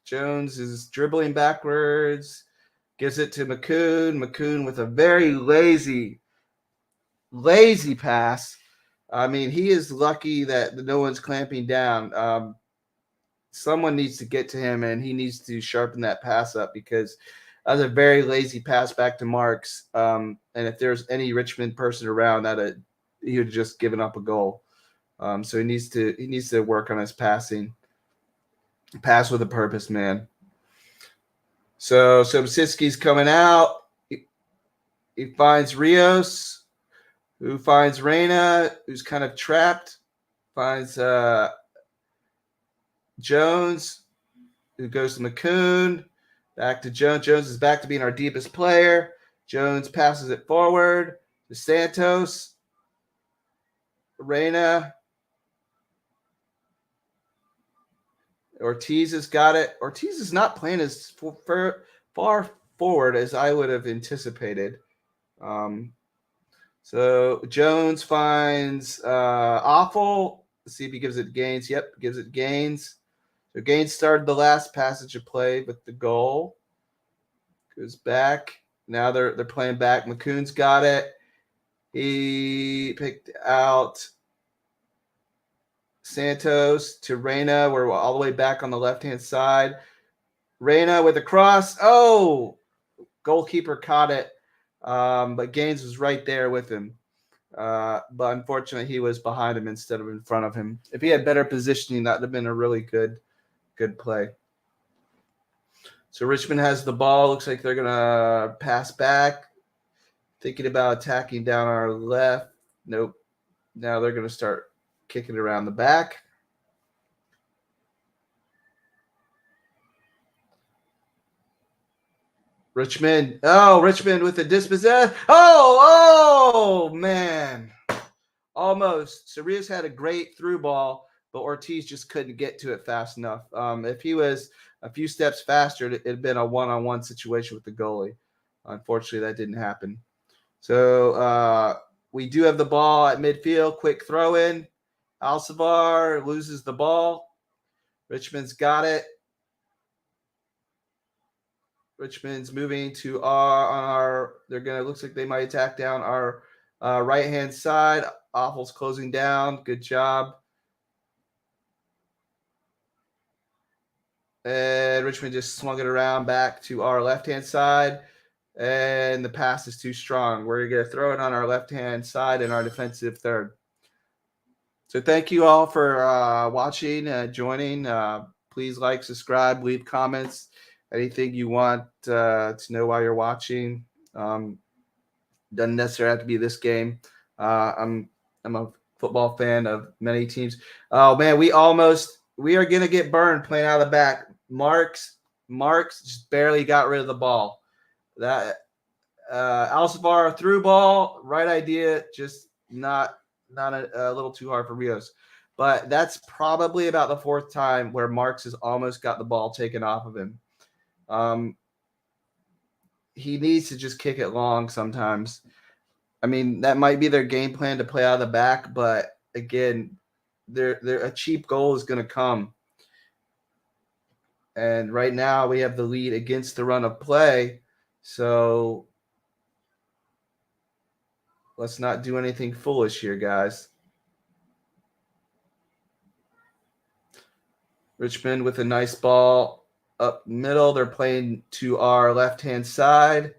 Jones is dribbling backwards. Gives it to McCoon. McCoon with a very lazy pass. I mean, he is lucky that no one's clamping down. Someone needs to get to him, and he needs to sharpen that pass up because that was a very lazy pass back to Marks. And if there's any Richmond person around, that he would have just given up a goal. So he needs to work on his passing. Pass with a purpose, man. So Sobcinski's coming out. He finds Rios, who finds Reyna, who's kind of trapped. Finds Jones, who goes to McCoon. Back to Jones. Jones is back to being our deepest player. Jones passes it forward to Santos. Reyna. Ortiz has got it. Ortiz is not playing as far forward as I would have anticipated. So Jones finds Awful. Let's see if he gives it gains. Yep, gives it gains. So Gaines started the last passage of play with the goal. Goes back. Now they're playing back. McCoon's got it. He picked out Santos to Reyna. We're all the way back on the left-hand side. Reyna with a cross. Oh, goalkeeper caught it. But Gaines was right there with him. But unfortunately, he was behind him instead of in front of him. If he had better positioning, that would have been a really good play. So Richmond has the ball. Looks like they're going to pass back. Thinking about attacking down our left. Nope. Now they're going to start kicking around the back. Richmond. Oh, Richmond with the dispossess. Oh, man. Almost. Sarias had a great through ball, but Ortiz just couldn't get to it fast enough. If he was a few steps faster, it had been a one-on-one situation with the goalie. Unfortunately, that didn't happen. So we do have the ball at midfield. Quick throw in. Alcivar loses the ball. Richmond's got it. Richmond's moving to our they're going to, looks like they might attack down our right-hand side. Awful's closing down. Good job. And Richmond just swung it around back to our left-hand side. And the pass is too strong. We're going to throw it on our left-hand side in our defensive third. So thank you all for watching, joining. Please like, subscribe, leave comments. Anything you want to know while you're watching. Doesn't necessarily have to be this game. I'm a football fan of many teams. Oh, man, we are going to get burned playing out of the back. Marks just barely got rid of the ball. That Alcivar through ball, right idea, just not a little too hard for Rios. But that's probably about the fourth time where Marks has almost got the ball taken off of him. He needs to just kick it long sometimes. I mean, that might be their game plan to play out of the back, but again, a cheap goal is going to come. And right now we have the lead against the run of play. So let's not do anything foolish here, guys. Richmond with a nice ball up middle. They're playing to our left-hand side.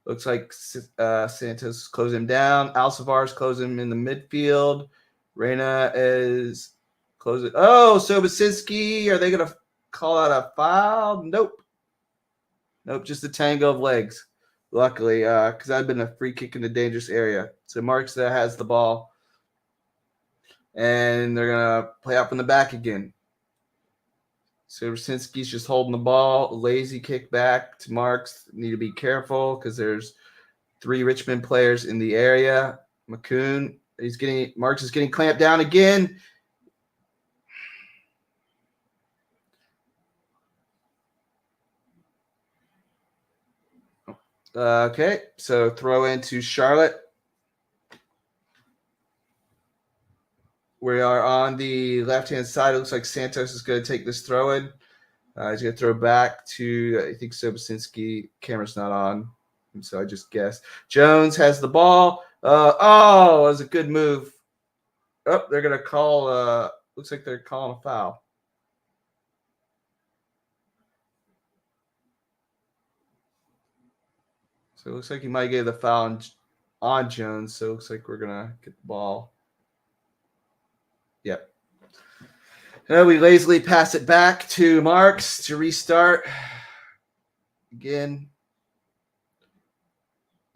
Looks like Santos closing him down. Alcivar's closing him in the midfield. Reyna is closing. Oh, Sobocinski. Are they going to call out a foul? Nope. Nope, just a tango of legs. Luckily, because I've been a free kick in the dangerous area. So Marks that has the ball. And they're going to play up in the back again. So Sobocinski's just holding the ball. Lazy kick back to Marks. Need to be careful because there's 3 Richmond players in the area. McCoon, Marks is getting clamped down again. Okay, so throw into Charlotte. We are on the left-hand side. It looks like Santos is going to take this throw in. He's going to throw back to, I think, Sobocinski. Camera's not on, so I just guessed. Jones has the ball. It was a good move. Oh, they're going to call, looks like they're calling a foul. So it looks like he might get the foul on Jones, so it looks like we're going to get the ball. Yep. We lazily pass it back to Marks to restart. Again,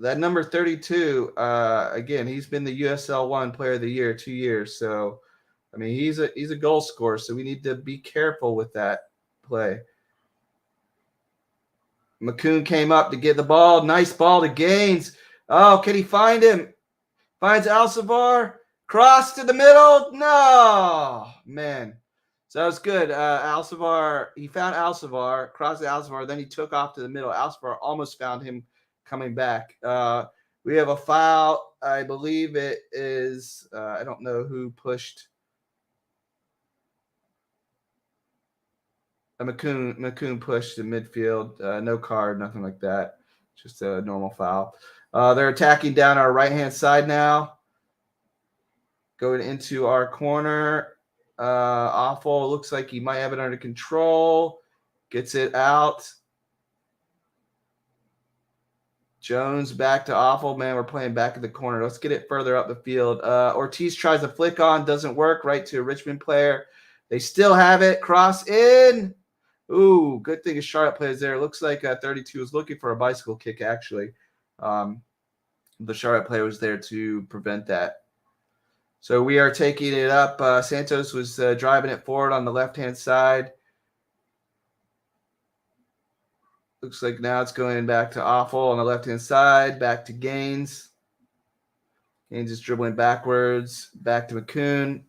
that number 32, again, he's been the USL 1 Player of the Year 2 years. So, I mean, he's a goal scorer, so we need to be careful with that play. McCoon came up to get the ball. Nice ball to Gaines. Oh, can he find him? Finds Alcivar. Cross to the middle. No, man. So that was good. Alcivar, he found Alcivar, crossed the Alcivar, then he took off to the middle. Alcivar almost found him coming back. We have a foul. I believe it is, I don't know who pushed. McCoon pushed the midfield. No card, nothing like that. Just a normal foul. They're attacking down our right-hand side now. Going into our corner. Awful. Looks like he might have it under control. Gets it out. Jones back to Awful. Man, we're playing back in the corner. Let's get it further up the field. Ortiz tries to flick on. Doesn't work. Right to a Richmond player. They still have it. Cross in. Ooh, good thing a Charlotte plays there. Looks like 32 was looking for a bicycle kick, actually. The Charlotte player was there to prevent that. So we are taking it up. Santos was driving it forward on the left-hand side. Looks like now it's going back to Awful on the left-hand side. Back to Gaines. Gaines is dribbling backwards. Back to McCoon.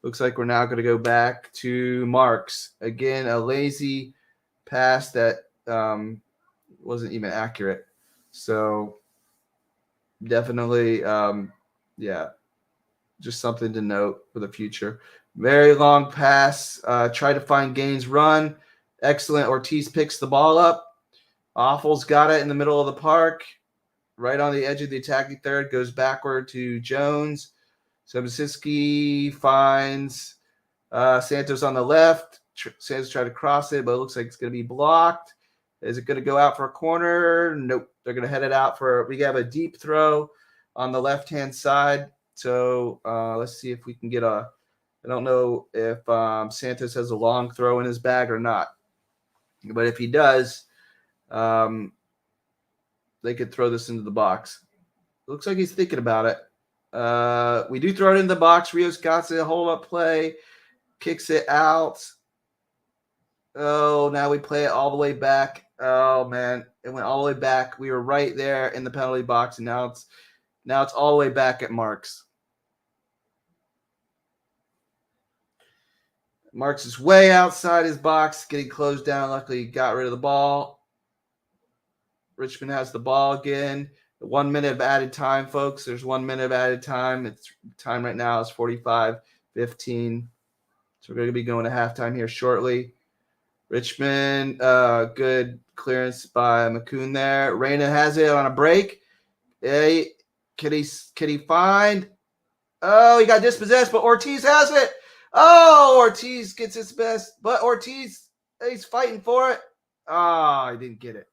Looks like we're now going to go back to Marks. Again, a lazy pass that wasn't even accurate. So definitely, yeah. Just something to note for the future. Very long pass. Try to find Gaines' run. Excellent. Ortiz picks the ball up. Awful's got it in the middle of the park. Right on the edge of the attacking third. Goes backward to Jones. Sobocinski finds Santos on the left. Santos tried to cross it, but it looks like it's going to be blocked. Is it going to go out for a corner? Nope. They're going to head it out for – we have a deep throw on the left-hand side. So let's see if we can get I don't know if Santos has a long throw in his bag or not. But if he does, they could throw this into the box. Looks like he's thinking about it. We do throw it in the box. Rios got it, hold-up play, kicks it out. Oh, now we play it all the way back Oh man, it went all the way back. We were right there in the penalty box, and now it's all the way back at Marks. Marks is way outside his box, getting closed down. Luckily, he got rid of the ball. Richmond has the ball again. 1 minute of added time, folks. There's 1 minute of added time. It's time right now is 45:15. So we're going to be going to halftime here shortly. Richmond, good clearance by McCoon there. Reyna has it on a break. Hey, can he find? Oh, he got dispossessed, but Ortiz has it. Oh, Ortiz gets his best, but Ortiz, he's fighting for it. Oh, he didn't get it.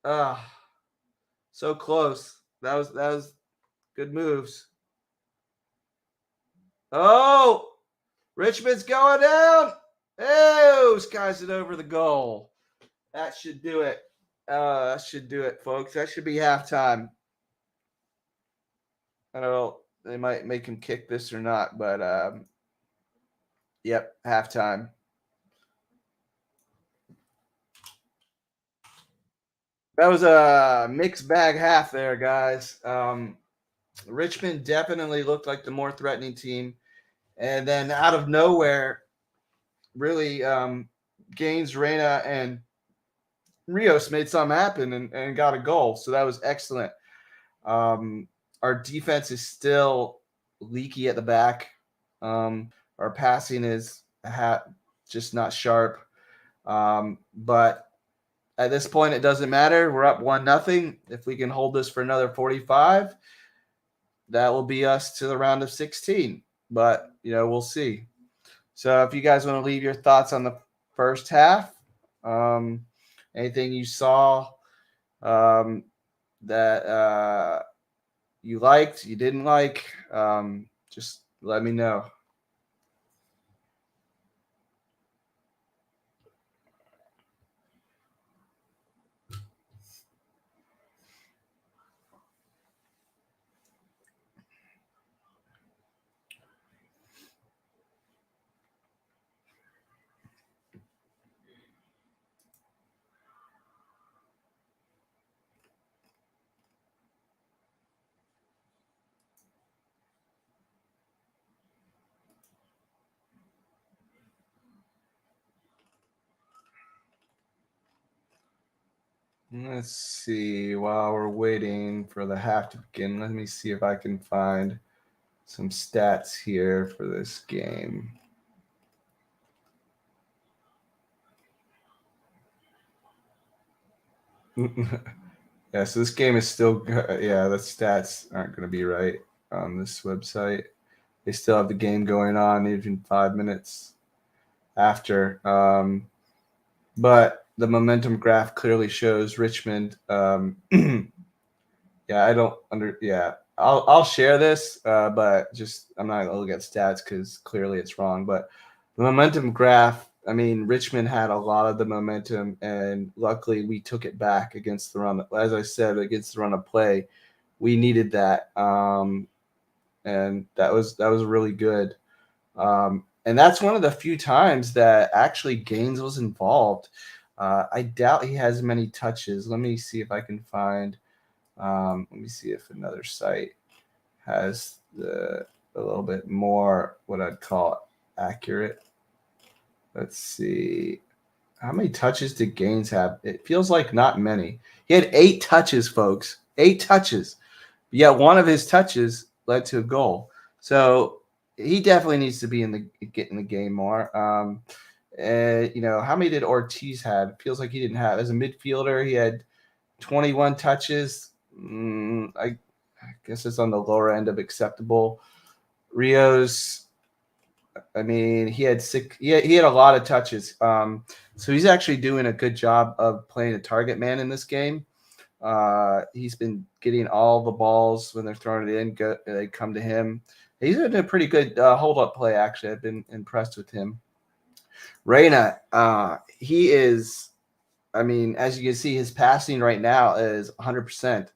Ah, so close. That was good moves. Oh, Richmond's going down. Oh, skies it over the goal. That should do it. That should do it, folks. That should be halftime. I don't know. They might make him kick this or not, but yep, halftime. That was a mixed bag half there, guys. Richmond definitely looked like the more threatening team. And then out of nowhere, really, Gaines, Reyna, and Rios made something happen and got a goal. So that was excellent. Our defense is still leaky at the back. Our passing is just not sharp. But at this point, it doesn't matter. We're up 1-0. If we can hold this for another 45, that will be us to the round of 16. But, we'll see. So if you guys want to leave your thoughts on the first half, anything you saw that you liked, you didn't like, just let me know. Let's see. While we're waiting for the half to begin, let me see if I can find some stats here for this game. Yeah, so this game is still yeah, the stats aren't going to be right on this website. They still have the game going on even 5 minutes after. But the momentum graph clearly shows Richmond. Yeah, I don't I'll share this, but just I'm not gonna look at stats because clearly it's wrong. But the momentum graph, I mean, Richmond had a lot of the momentum, and luckily we took it back against the run. As I said, against the run of play, we needed that, and that was really good. And that's one of the few times that actually Gaines was involved. I doubt he has many touches. Let me see if I can find. Let me see if another site has a little bit more what I'd call accurate. Let's see. How many touches did Gaines have? It feels like not many. He had 8 touches, folks. 8 touches. Yet one of his touches led to a goal. So he definitely needs to be get in the game more. How many did Ortiz have? It feels like he didn't have. As a midfielder, he had 21 touches. I guess it's on the lower end of acceptable. Rios, I mean, he had 6. He had a lot of touches. So he's actually doing a good job of playing a target man in this game. He's been getting all the balls when they're throwing it in. They come to him. He's doing a pretty good hold-up play, actually. I've been impressed with him. Reyna, he is, I mean, as you can see, his passing right now is 100%.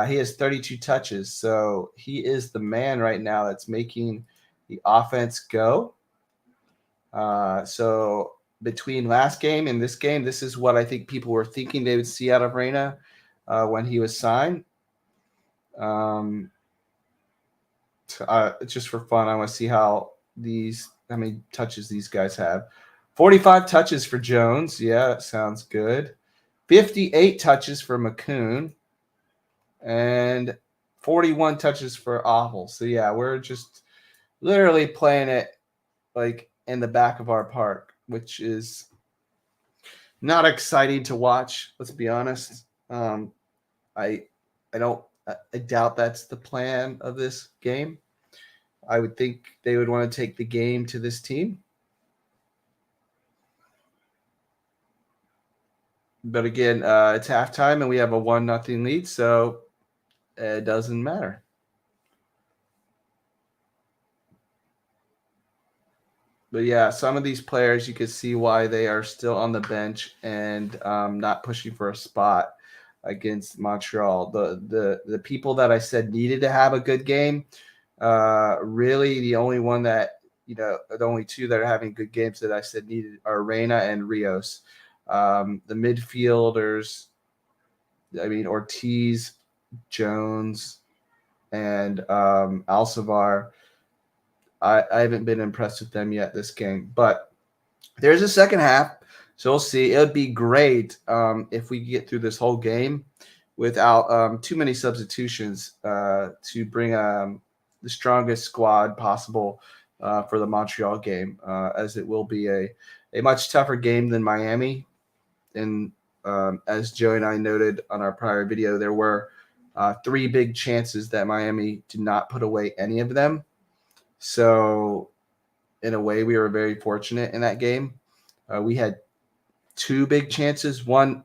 He has 32 touches, so he is the man right now that's making the offense go. So between last game and this game, this is what I think people were thinking they would see out of Reyna when he was signed. Just for fun, I want to see how many touches these guys have. 45 touches for Jones. Yeah, that sounds good. 58 touches for McCoon. And 41 touches for Awful. So, yeah, we're just literally playing it like in the back of our park, which is not exciting to watch. Let's be honest. I doubt that's the plan of this game. I would think they would want to take the game to this team. But again, it's halftime and we have a 1-0 lead, so it doesn't matter. But yeah, some of these players, you can see why they are still on the bench and not pushing for a spot against Montreal. The people that I said needed to have a good game, really the only one that, the only two that are having good games that I said needed are Reyna and Rios. The midfielders, Ortiz, Jones, and Alcivar. I haven't been impressed with them yet this game, but there's a second half, so we'll see. It would be great if we get through this whole game without too many substitutions to bring the strongest squad possible for the Montreal game, as it will be a much tougher game than Miami. And as Joe and I noted on our prior video, there were 3 big chances that Miami did not put away any of them. So, in a way, we were very fortunate in that game. We had 2 big chances. One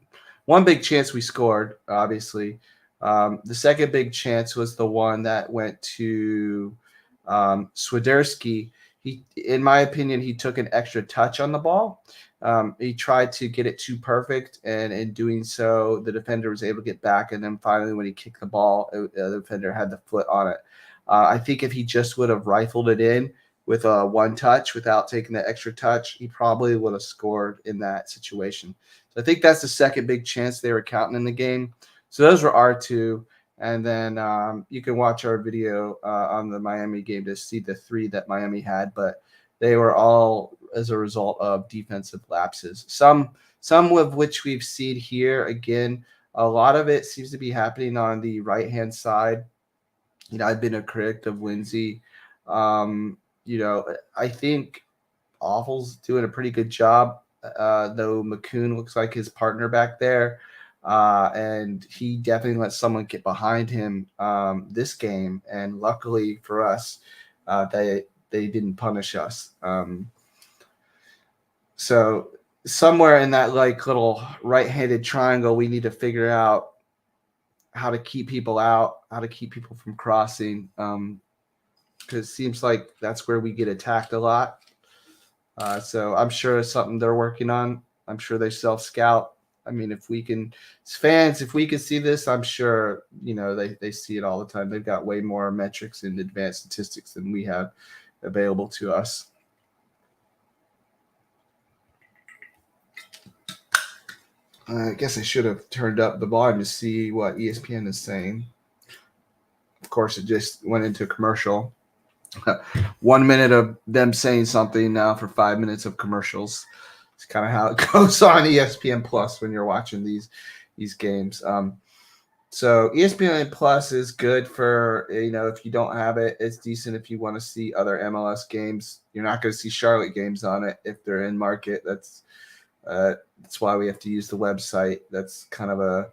big chance we scored, obviously. The second big chance was the one that went to Swiderski. In my opinion, he took an extra touch on the ball. He tried to get it too perfect, and in doing so, the defender was able to get back. And then finally, when he kicked the ball, the defender had the foot on it. I think if he just would have rifled it in with a one touch without taking the extra touch, he probably would have scored in that situation. So I think that's the second big chance they were counting in the game. So those were our 2. And then you can watch our video on the Miami game to see the 3 that Miami had, but they were all as a result of defensive lapses. Some of which we've seen here. Again, a lot of it seems to be happening on the right-hand side. I've been a critic of Lindsay. I think Awful's doing a pretty good job, though McCoon looks like his partner back there. And he definitely let someone get behind him this game. And luckily for us, they didn't punish us. So somewhere in that little right-handed triangle, we need to figure out how to keep people out, how to keep people from crossing, because it seems like that's where we get attacked a lot. So I'm sure it's something they're working on. I'm sure they self-scout. If we can, as fans, if we can see this, I'm sure, they see it all the time. They've got way more metrics and advanced statistics than we have available to us. I guess I should have turned up the volume to see what ESPN is saying. Of course, it just went into a commercial. 1 minute of them saying something now for 5 minutes of commercials. It's kind of how it goes on ESPN Plus when you're watching these games. So ESPN Plus is good for, if you don't have it, it's decent if you want to see other MLS games. You're not going to see Charlotte games on it if they're in market. That's why we have to use the website. That's kind of a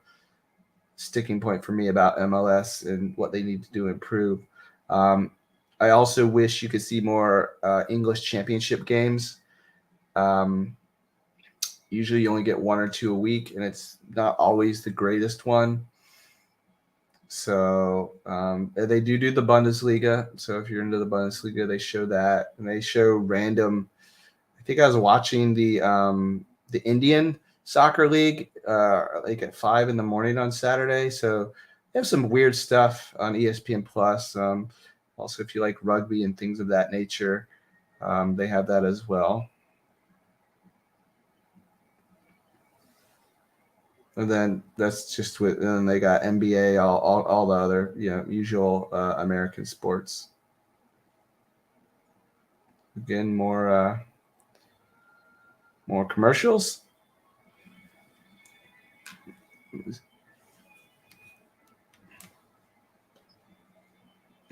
sticking point for me about MLS and what they need to do to improve. I also wish you could see more English championship games. Usually you only get 1 or 2 a week, and it's not always the greatest one. So they do the Bundesliga. So if you're into the Bundesliga, they show that, and they show random. I think I was watching the Indian Soccer League at 5 a.m. on Saturday. So they have some weird stuff on ESPN Plus. Also, if you like rugby and things of that nature, they have that as well. And then that's just with. And then they got NBA, all the other usual American sports. Again, more commercials.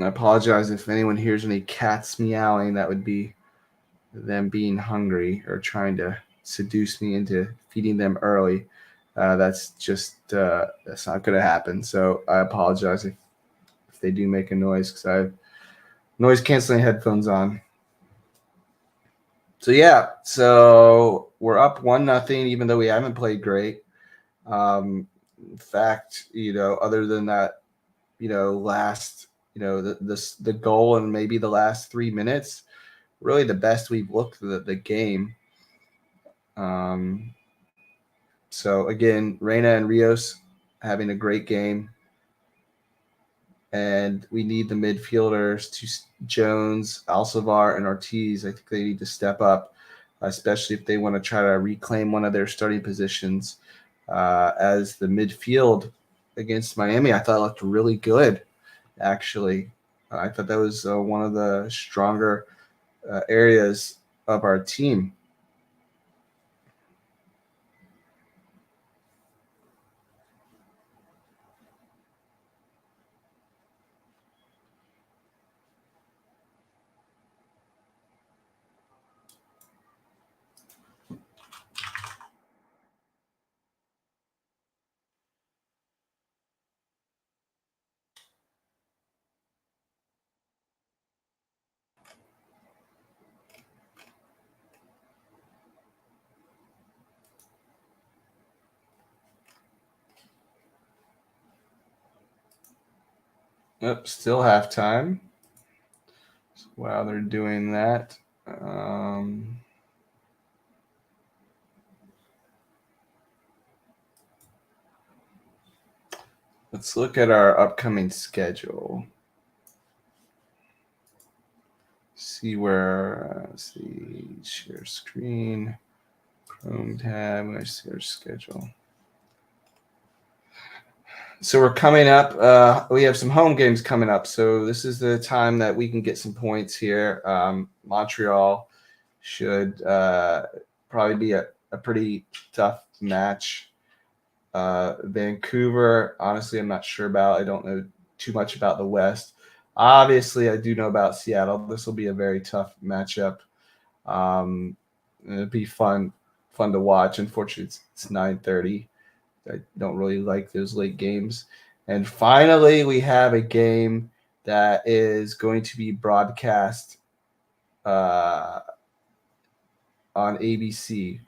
I apologize if anyone hears any cats meowing. That would be them being hungry or trying to seduce me into feeding them early. That's not going to happen. So I apologize if they do make a noise because I have noise canceling headphones on. So yeah, so we're up 1-0, even though we haven't played great. In fact, other than that, last, the goal and maybe the last 3 minutes, really the best we've looked at the game. So again, Reyna and Rios having a great game, and we need the midfielders to Jones, Alcivar, and Ortiz. I think they need to step up, especially if they want to try to reclaim one of their starting positions. As the midfield against Miami, I thought looked really good. Actually, I thought that was one of the stronger areas of our team. Yep, still halftime. So while they're doing that, let's look at our upcoming schedule. See where, see, share screen, Chrome tab, I see our schedule. So we're coming up. We have some home games coming up. So this is the time that we can get some points here. Montreal should probably be a pretty tough match. Vancouver, honestly, I'm not sure about. I don't know too much about the West. Obviously, I do know about Seattle. This will be a very tough matchup. It'll be fun to watch. Unfortunately, it's 9:30. I don't really like those late games. And finally, we have a game that is going to be broadcast on ABC.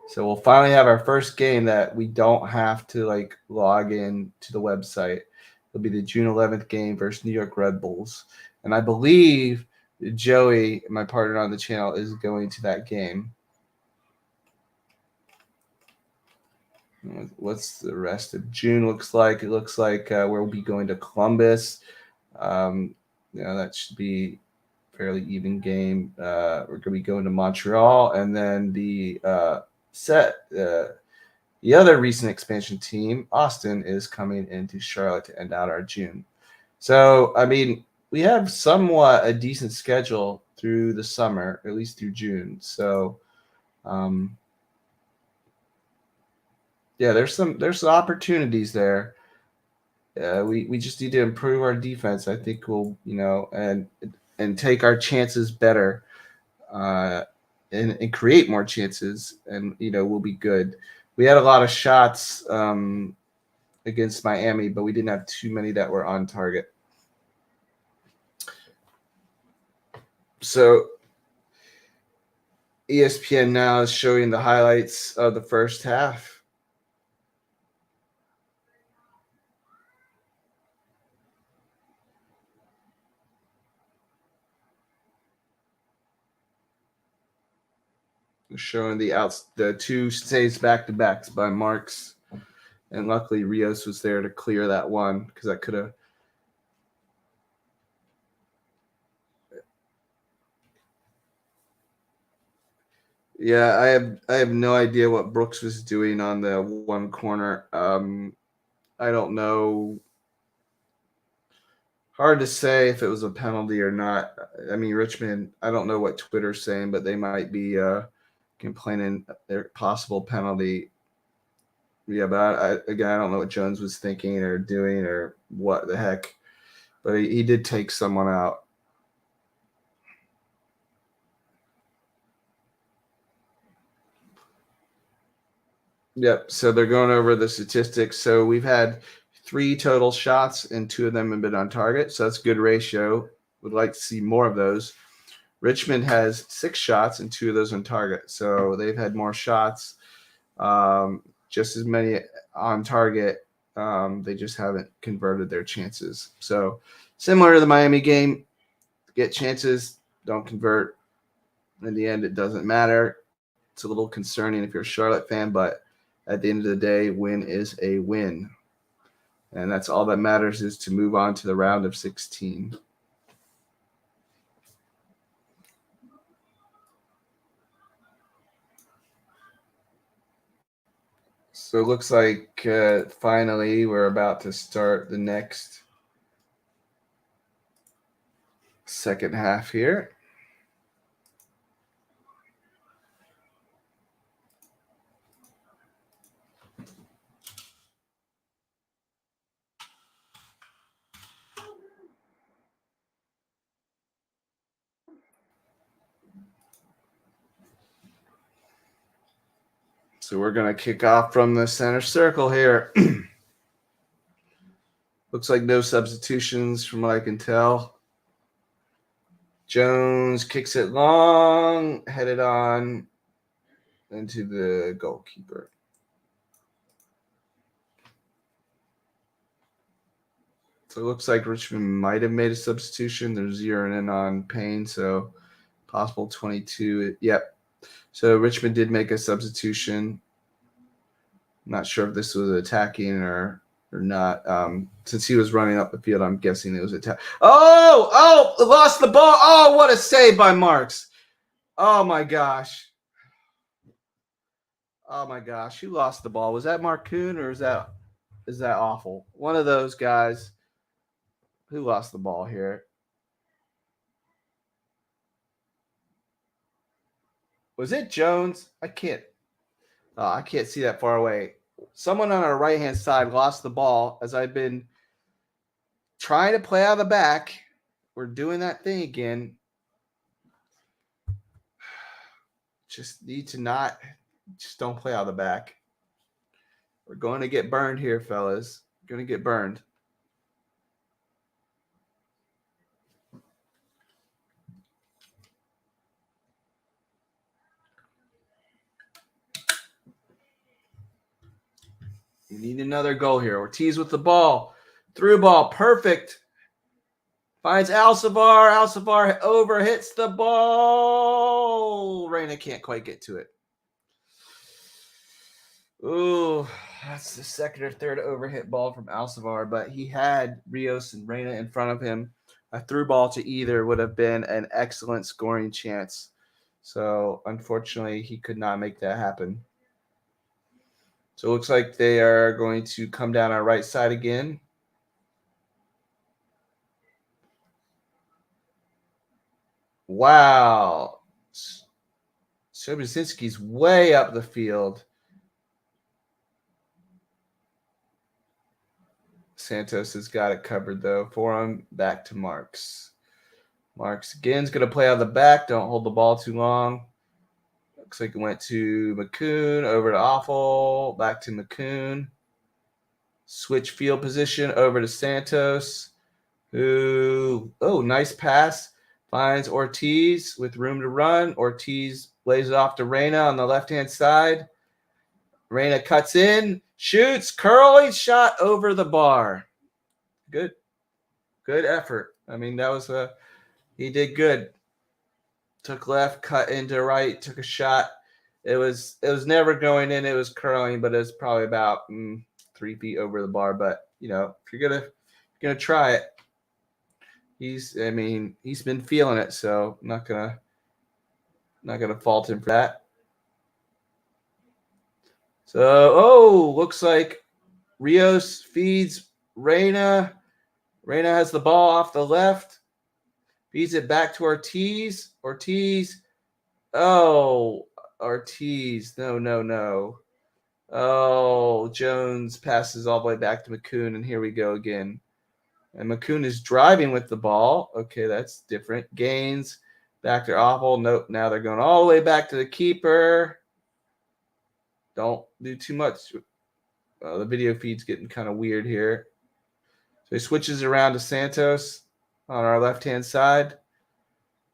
So we'll finally have our first game that we don't have to log in to the website. It'll be the June 11th game versus New York Red Bulls. And I believe Joey, my partner on the channel, is going to that game. What's the rest of June looks like? It looks like we'll be going to Columbus. That should be a fairly even game. We're going to be going to Montreal, and then the other recent expansion team, Austin, is coming into Charlotte to end out our June. So, I mean, we have somewhat a decent schedule through the summer, at least through June. So, yeah, there's some opportunities there. We just need to improve our defense. I think we'll and take our chances better, and create more chances, and we'll be good. We had a lot of shots against Miami, but we didn't have too many that were on target. So ESPN now is showing the highlights of the first half. Showing the two saves back-to-backs by Marks, and luckily Rios was there to clear that one because that could have. Yeah, I have no idea what Brooks was doing on the one corner. I don't know. Hard to say if it was a penalty or not. I mean, Richmond, I don't know what Twitter's saying, but they might be complaining their possible penalty. Yeah, but again, I don't know what Jones was thinking or doing or what the heck. But he did take someone out. Yep. So they're going over the statistics. So we've had 3 total shots and 2 of them have been on target. So that's a good ratio. Would like to see more of those. Richmond has 6 shots and 2 of those on target. So they've had more shots, just as many on target. They just haven't converted their chances. So similar to the Miami game, get chances, don't convert. In the end, it doesn't matter. It's a little concerning if you're a Charlotte fan, but at the end of the day, win is a win. And that's all that matters, is to move on to the round of 16. So it looks like finally we're about to start the next second half here. So we're going to kick off from the center circle here. Looks like no substitutions from what I can tell. Jones kicks it long, headed on into the goalkeeper. So it looks like Richmond might have made a substitution. They're zeroing in on Payne, so possible 22. Yep. So Richmond did make a substitution. I'm not sure if this was attacking or not. Since he was running up the field, I'm guessing it was attack. Oh, lost the ball. Oh, what a save by Marks. Oh my gosh. Oh my gosh. Who lost the ball? Was that Mark Kuhn or is that awful? One of those guys. Who lost the ball here? Was it Jones? I can't see that far away. Someone on our right hand side lost the ball as I've been trying to play out of the back. We're doing that thing again. Just need to not, just don't play out of the back. We're going to get burned here, fellas. Going to get burned. We need another goal here. Ortiz with the ball. Through ball. Perfect. Finds Alcivar. Alcivar over, hits the ball. Reyna can't quite get to it. Ooh, that's the second or third overhit ball from Alcivar, but he had Rios and Reyna in front of him. A through ball to either would have been an excellent scoring chance. So, unfortunately, he could not make that happen. So, it looks like they are going to come down our right side again. Wow. Sobocinski's way up the field. Santos has got it covered, though. For him, back to Marks. Marks again's going to play out of the back. Don't hold the ball too long. Looks like it went to McCoon, over to Awful, back to McCoon. Switch field position over to Santos, who, nice pass. Finds Ortiz with room to run. Ortiz lays it off to Reyna on the left-hand side. Reyna cuts in, shoots, curling shot over the bar. Good effort. I mean, that was he did good. Took left, cut into right, took a shot. It was never going in. It was curling, but it was probably about 3 feet over the bar. But if you're gonna try it, he's been feeling it, so not gonna fault him for that. So, looks like Rios feeds Reyna. Reyna has the ball off the left. Feeds it back to Ortiz. Ortiz. Oh, Ortiz. No. Oh, Jones passes all the way back to McCoon, and here we go again. And McCoon is driving with the ball. Okay, that's different. Gaines back to Awful. Nope, now they're going all the way back to the keeper. Don't do too much. The video feed's getting kind of weird here. So he switches around to Santos on our left-hand side.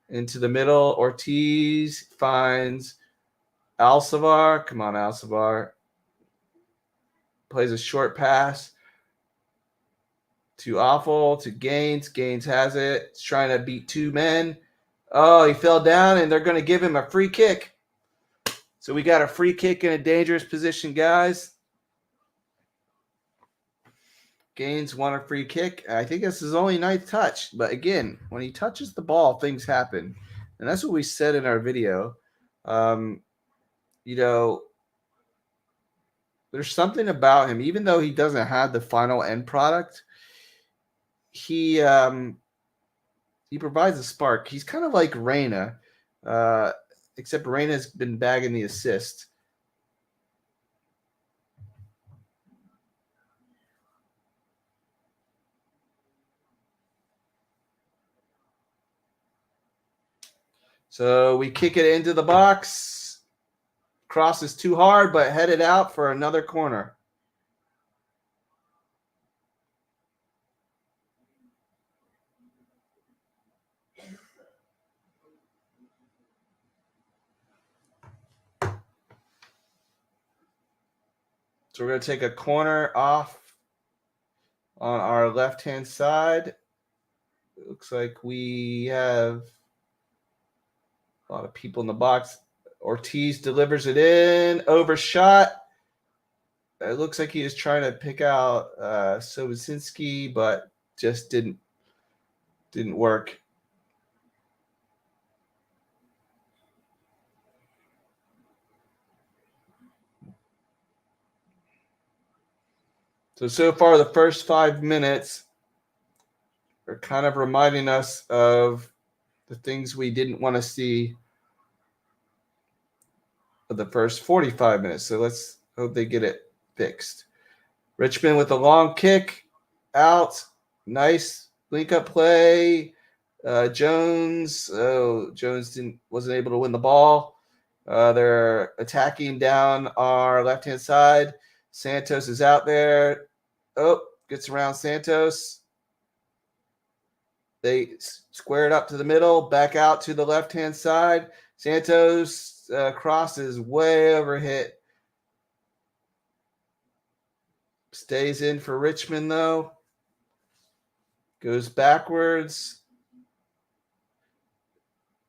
Into the middle. Ortiz finds Alcivar. Come on, Alcivar. Plays a short pass to Awful, to Gaines. Gaines has it. He's trying to beat two men. Oh, he fell down, and they're going to give him a free kick. So we got a free kick in a dangerous position, guys. Gaines won a free kick. I think this is only ninth touch. But again, when he touches the ball, things happen. And that's what we said in our video. There's something about him, even though he doesn't have the final end product, he provides a spark. He's kind of like Reyna, except Reyna's been bagging the assist. So we kick it into the box. Cross is too hard, but headed out for another corner. So we're going to take a corner off on our left-hand side. It looks like we have a lot of people in the box. Ortiz delivers it in. Overshot. It looks like he is trying to pick out Sobocinski, but just didn't work. So far, the first 5 minutes are kind of reminding us of the things we didn't want to see of the first 45 minutes. So let's hope they get it fixed. Richmond with a long kick out. Nice link-up play. Jones. Oh, Jones wasn't able to win the ball. They're attacking down our left-hand side. Santos is out there. Oh, gets around Santos. They square it up to the middle, back out to the left-hand side. Santos crosses way over hit. Stays in for Richmond, though. Goes backwards.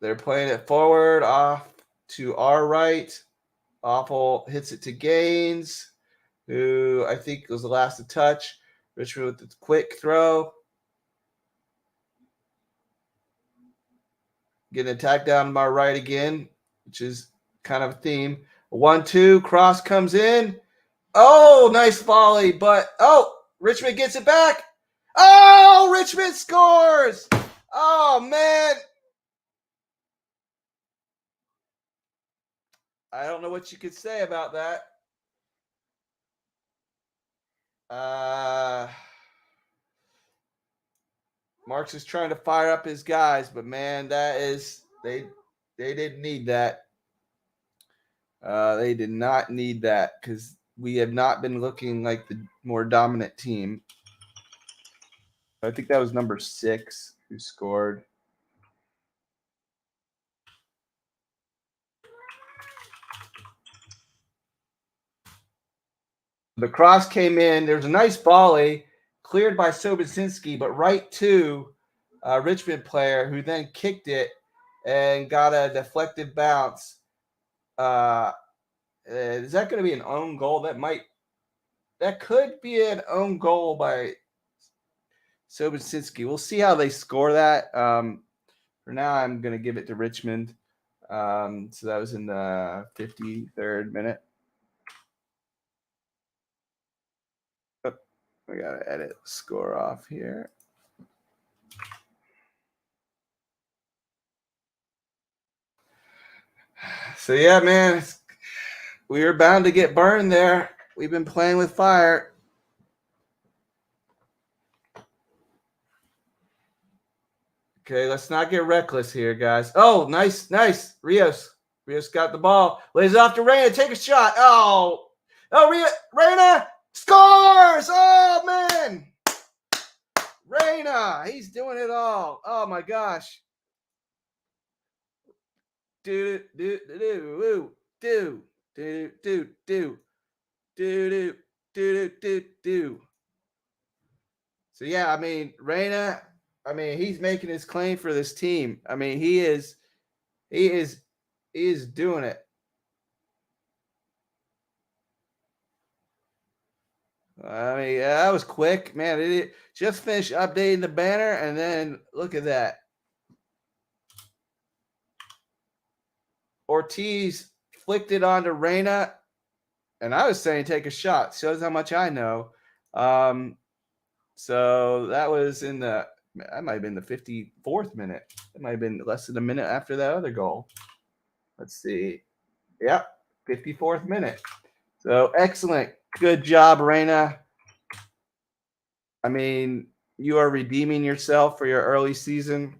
They're playing it forward, off to our right. Awful hits it to Gaines, who I think was the last to touch. Richmond with the quick throw. Getting attacked down to my right again, which is kind of a theme. 1-2, cross comes in. Oh, nice volley, but Richmond gets it back. Oh, Richmond scores. Oh, man. I don't know what you could say about that. Marks is trying to fire up his guys, but man, that is they didn't need that. They did not need that because we have not been looking like the more dominant team. I think that was number 6 who scored. The cross came in. There's a nice volley cleared by Sobocinski, but right to a Richmond player who then kicked it and got a deflected bounce. Is that going to be an own goal? That could be an own goal by Sobocinski. We'll see how they score that. For now, I'm going to give it to Richmond. So that was in the 53rd minute. We got to edit the score off here. So, yeah, man, we were bound to get burned there. We've been playing with fire. Okay, let's not get reckless here, guys. Oh, nice. Rios got the ball. Lays it off to Reyna. Take a shot. Oh, Reyna scores. Oh, man. Reyna, he's doing it all. Oh, my gosh. Do. So yeah, I mean, Reyna, I mean, he's making his claim for this team. I mean, he is doing it. I mean, that was quick, man. It just finished updating the banner, and then look at that. Ortiz flicked it onto Reyna, and I was saying take a shot. Shows how much I know. So that was that might have been the 54th minute. It might have been less than a minute after that other goal. Let's see. Yep, 54th minute. So excellent. Good job, Reyna. I mean, you are redeeming yourself for your early season.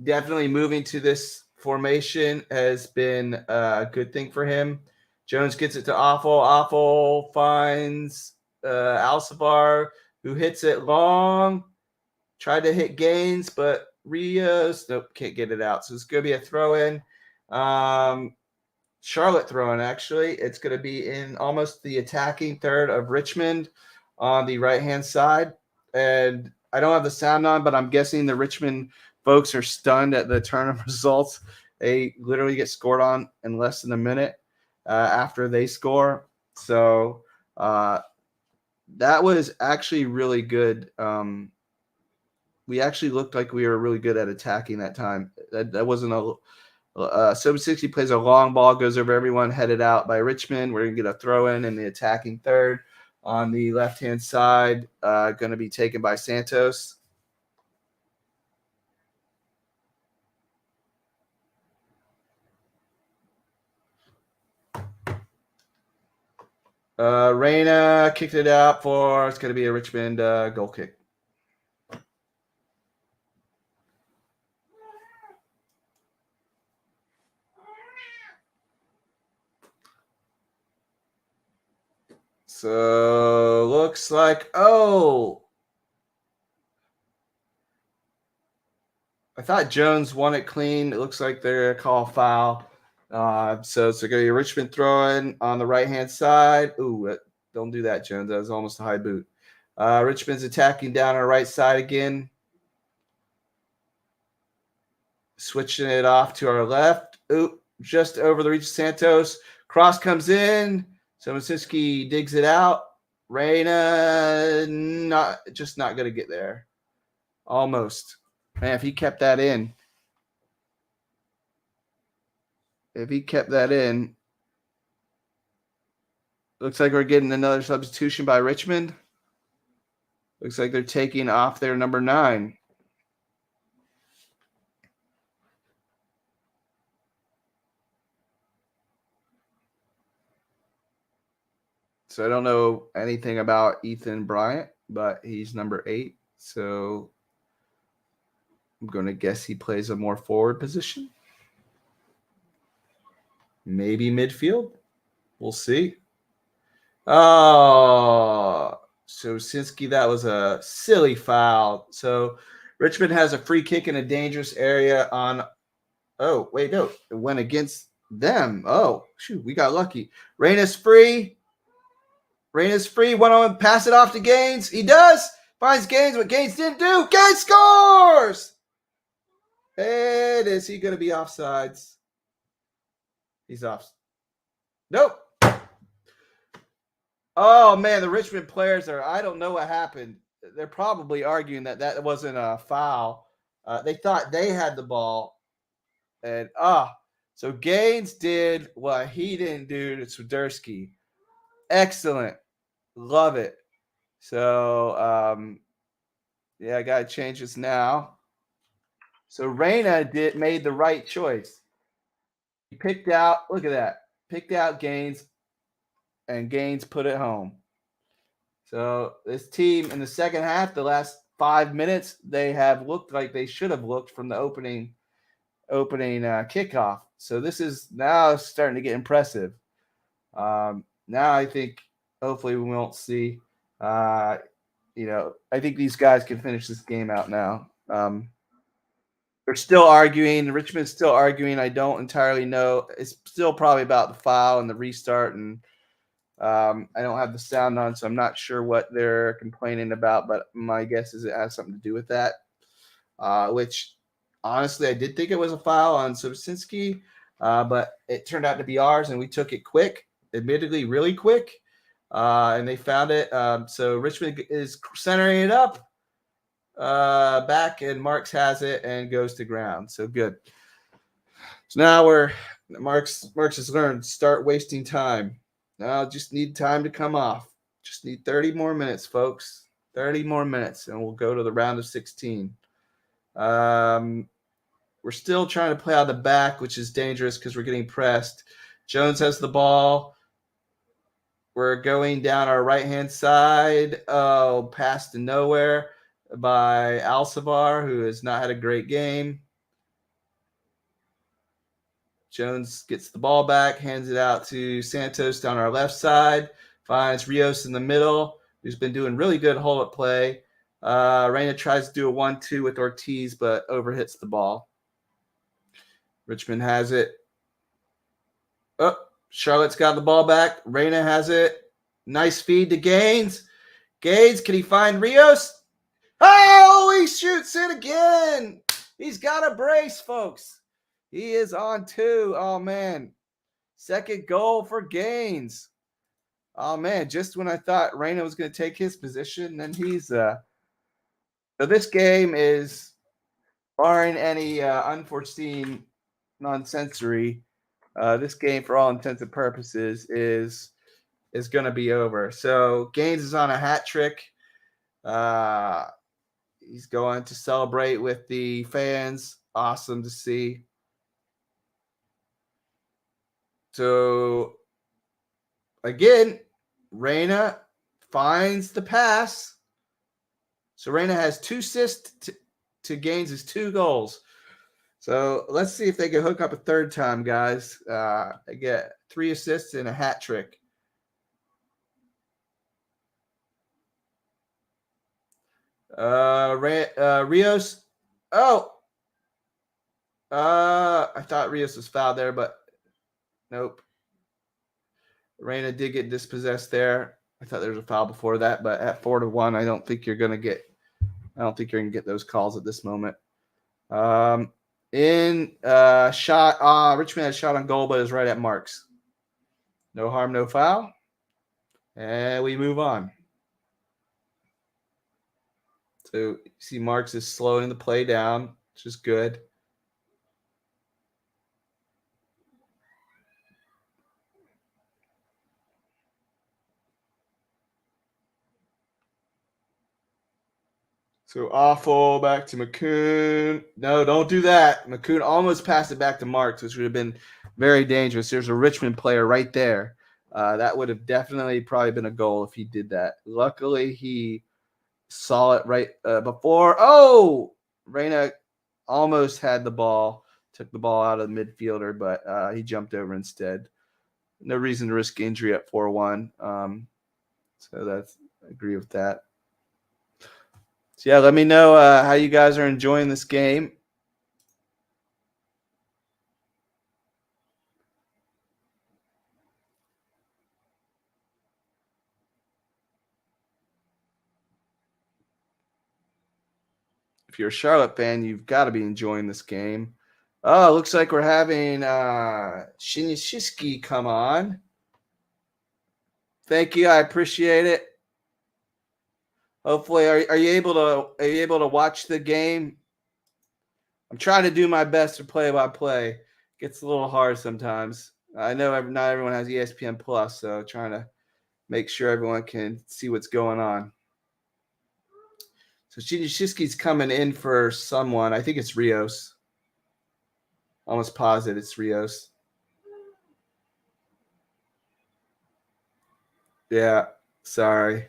Definitely moving to this formation has been a good thing for him. Jones gets it to Awful. Awful finds Alcivar, who hits it long. Tried to hit Gaines, but Rios, nope, can't get it out. So it's going to be a throw-in. Charlotte throw-in, actually. It's going to be in almost the attacking third of Richmond on the right-hand side. And I don't have the sound on, but I'm guessing the Richmond folks are stunned at the turn of results. They literally get scored on in less than a minute after they score. So that was actually really good. We actually looked like we were really good at attacking that time. That wasn't a 760 plays a long ball, goes over everyone, headed out by Richmond. We're going to get a throw in the attacking third on the left-hand side, going to be taken by Santos. Reyna kicked it out it's going to be a Richmond goal kick. So looks like, I thought Jones won it clean. It looks like they're going to call foul. So it's going to be a Richmond throw-in on the right-hand side. Ooh, don't do that, Jones. That was almost a high boot. Richmond's attacking down our right side again. Switching it off to our left. Ooh, just over the reach of Santos. Cross comes in. Somosinski digs it out. Reyna not going to get there. Almost. Man, if he kept that in. Looks like we're getting another substitution by Richmond. Looks like they're taking off their number 9. So I don't know anything about Ethan Bryant, but he's number 8. So I'm going to guess he plays a more forward position. Maybe midfield. We'll see. Oh, so Sinski, that was a silly foul. So Richmond has a free kick in a dangerous area on. Oh, wait, no. It went against them. Oh, shoot. We got lucky. Reyna's free. One-on-one, pass it off to Gaines. He does. Finds Gaines. What Gaines didn't do. Gaines scores. And is he going to be offsides? He's off. Nope. Oh, man, the Richmond players I don't know what happened. They're probably arguing that wasn't a foul. They thought they had the ball. And, so Gaines did what he didn't do to Swiderski. Excellent. Love it. So, yeah, I got to change this now. So Reyna made the right choice. He picked out, look at that, picked out Gaines, and Gaines put it home. So this team in the second half, the last 5 minutes, they have looked like they should have looked from the opening kickoff. So this is now starting to get impressive. Now I think hopefully we won't see. I think these guys can finish this game out now. They're still arguing. Richmond's still arguing. I don't entirely know. It's still probably about the foul and the restart, and I don't have the sound on, so I'm not sure what they're complaining about. But my guess is it has something to do with that. Which honestly, I did think it was a foul on Sobczynski, but it turned out to be ours, and we took it quick, admittedly, really quick, and they found it. So Richmond is centering it up. Back, and Marks has it and goes to ground. So good. So now Marks has learned, start wasting time. Now just need time to come off. Just need 30 more minutes, folks. 30 more minutes, and we'll go to the round of 16. We're still trying to play out the back, which is dangerous because we're getting pressed. Jones has the ball. We're going down our right-hand side. Oh, pass to nowhere by Alcivar, who has not had a great game. Jones gets the ball back, hands it out to Santos down our left side, finds Rios in the middle, who's been doing really good hold-up play. Reyna tries to do a 1-2 with Ortiz, but overhits the ball. Richmond has it. Oh, Charlotte's got the ball back. Reyna has it. Nice feed to Gaines. Gaines, can he find Rios? Oh, he shoots it again. He's got a brace, folks. He is on 2. Oh, man. Second goal for Gaines. Oh, man. Just when I thought Reyna was going to take his position, then he's so this game is, barring any unforeseen nonsensory, this game, for all intents and purposes, is going to be over. So Gaines is on a hat trick. He's going to celebrate with the fans. Awesome to see. So again, Reyna finds the pass. So Reyna has 2 assists to Gaines' 2 goals. So let's see if they can hook up a third time, guys. They get 3 assists and a hat trick. Rios. Oh, I thought Rios was fouled there, but nope. Reyna did get dispossessed there. I thought there was a foul before that, but at 4-1, I don't think you're gonna get those calls at this moment. Shot. Richmond had a shot on goal, but is right at Marks. No harm, no foul, and we move on. So you see Marks is slowing the play down, which is good. So awful, back to McCoon. No, don't do that. McCoon almost passed it back to Marks, which would have been very dangerous. There's a Richmond player right there. That would have definitely probably been a goal if he did that. Luckily, he saw it right before. Oh, Reyna almost had the ball, took the ball out of the midfielder, but he jumped over instead. No reason to risk injury at 4-1. So I agree with that. So yeah, let me know how you guys are enjoying this game. If you're a Charlotte fan, you've got to be enjoying this game. Oh, looks like we're having Shinyashiki come on. Thank you, I appreciate it. Hopefully, are you able to watch the game? I'm trying to do my best to play by play. Gets a little hard sometimes. I know not everyone has ESPN Plus, so trying to make sure everyone can see what's going on. So Shinshiski's coming in for someone. I think it's Rios. Almost positive it's Rios. Yeah, sorry.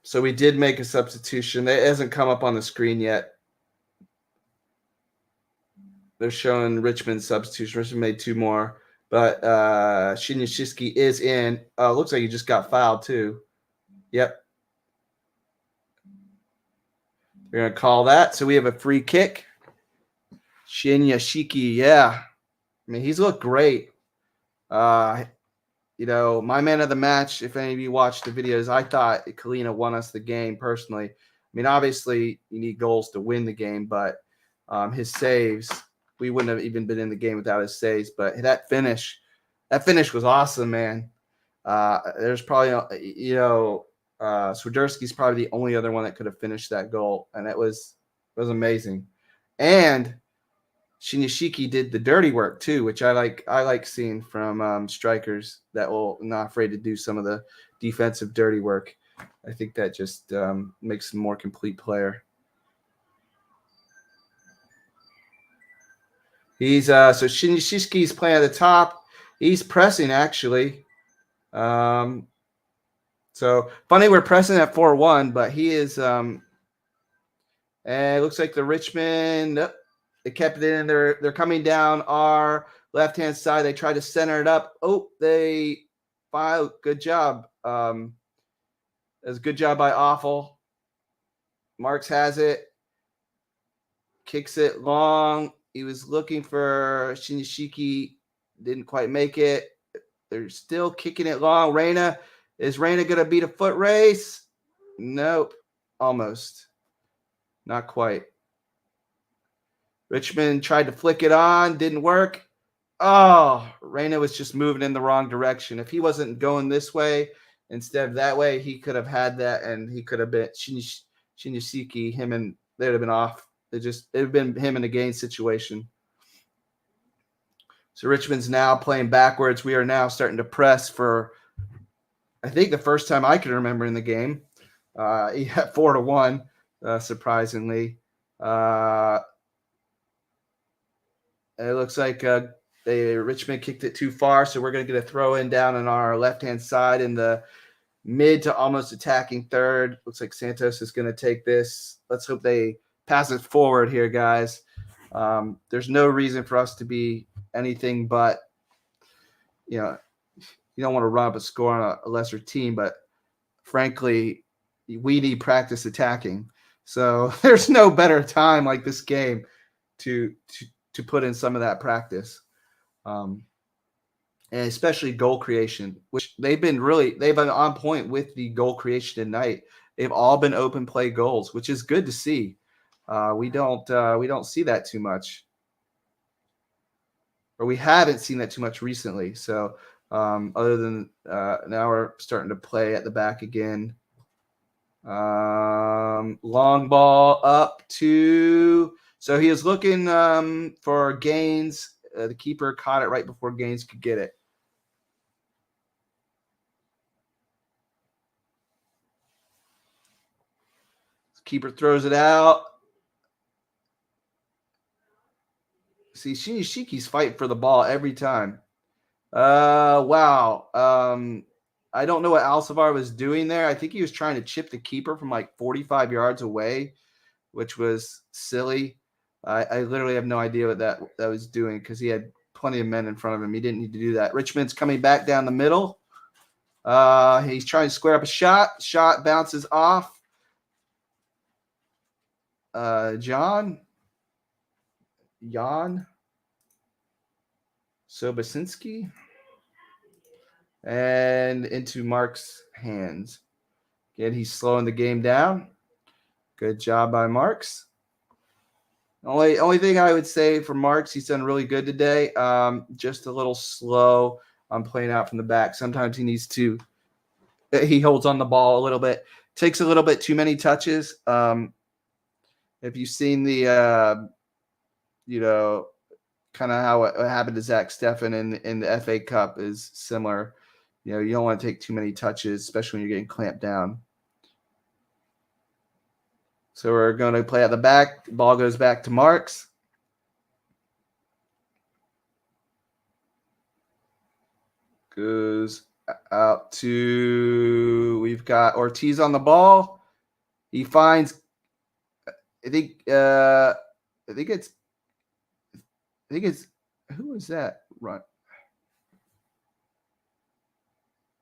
So we did make a substitution. It hasn't come up on the screen yet. They're showing Richmond's substitution. Richmond made 2 more. But Shinshiski is in. Looks like he just got fouled too. Yep. We're going to call that. So we have a free kick. Shinshiski, yeah. I mean, he's looked great. My man of the match, if any of you watched the videos, I thought Kalina won us the game personally. I mean, obviously, you need goals to win the game, but his saves, we wouldn't have even been in the game without his saves. But that finish was awesome, man. There's probably, Swiderski's probably the only other one that could have finished that goal, and it was amazing. And Shinshiski did the dirty work too, which I like seeing from strikers that will not afraid to do some of the defensive dirty work. I think that just makes him a more complete player. He's so Shinshiski's playing at the top. He's pressing actually. So funny we're pressing at 4-1, but he is and it looks like the Richmond they kept it in. They're coming down our left-hand side. They tried to center it up. Oh, they filed. Good job. It was a good job by Awful. Marks has it. Kicks it long. He was looking for Shinshiski. Didn't quite make it. They're still kicking it long. Is Reyna going to beat a foot race? Nope. Almost. Not quite. Richmond tried to flick it on. Didn't work. Oh, Reyna was just moving in the wrong direction. If he wasn't going this way instead of that way, he could have had that, and he could have been Shinshiski, him, and they'd have been off. It would have been him in a gain situation. So Richmond's now playing backwards. We are now starting to press for, I think, the first time I can remember in the game. He had 4-1, surprisingly. It looks like Richmond kicked it too far, so we're going to get a throw in down on our left-hand side in the mid to almost attacking third. Looks like Santos is going to take this. Let's hope they pass it forward here, guys. There's no reason for us to be anything but, you don't want to run up a score on a lesser team, but frankly, we need practice attacking. So there's no better time like this game to put in some of that practice. And especially goal creation, which they've been on point with the goal creation tonight. They've all been open play goals, which is good to see. We don't see that too much, or we haven't seen that too much recently. So other than now we're starting to play at the back again. Long ball up to, so he is looking for Gaines. The keeper caught it right before Gaines could get it. Keeper throws it out. See, Shinshiki's fighting for the ball every time. Wow. I don't know what Alcivar was doing there. I think he was trying to chip the keeper from like 45 yards away, which was silly. I literally have no idea what that was doing because he had plenty of men in front of him. He didn't need to do that. Richmond's coming back down the middle. He's trying to square up a shot. Shot bounces off. Jan Sobosinski and into Mark's hands. Again, he's slowing the game down. Good job by Marks. Only thing I would say for Marks, he's done really good today. Just a little slow on playing out from the back. Sometimes he holds on the ball a little bit. Takes a little bit too many touches. If you've seen the, kind of how it happened to Zach Steffen in the FA Cup is similar. You don't want to take too many touches, especially when you're getting clamped down. So we're going to play at the back. Ball goes back to Marks. Goes out to, we've got Ortiz on the ball. He finds, I think it's, who was that run?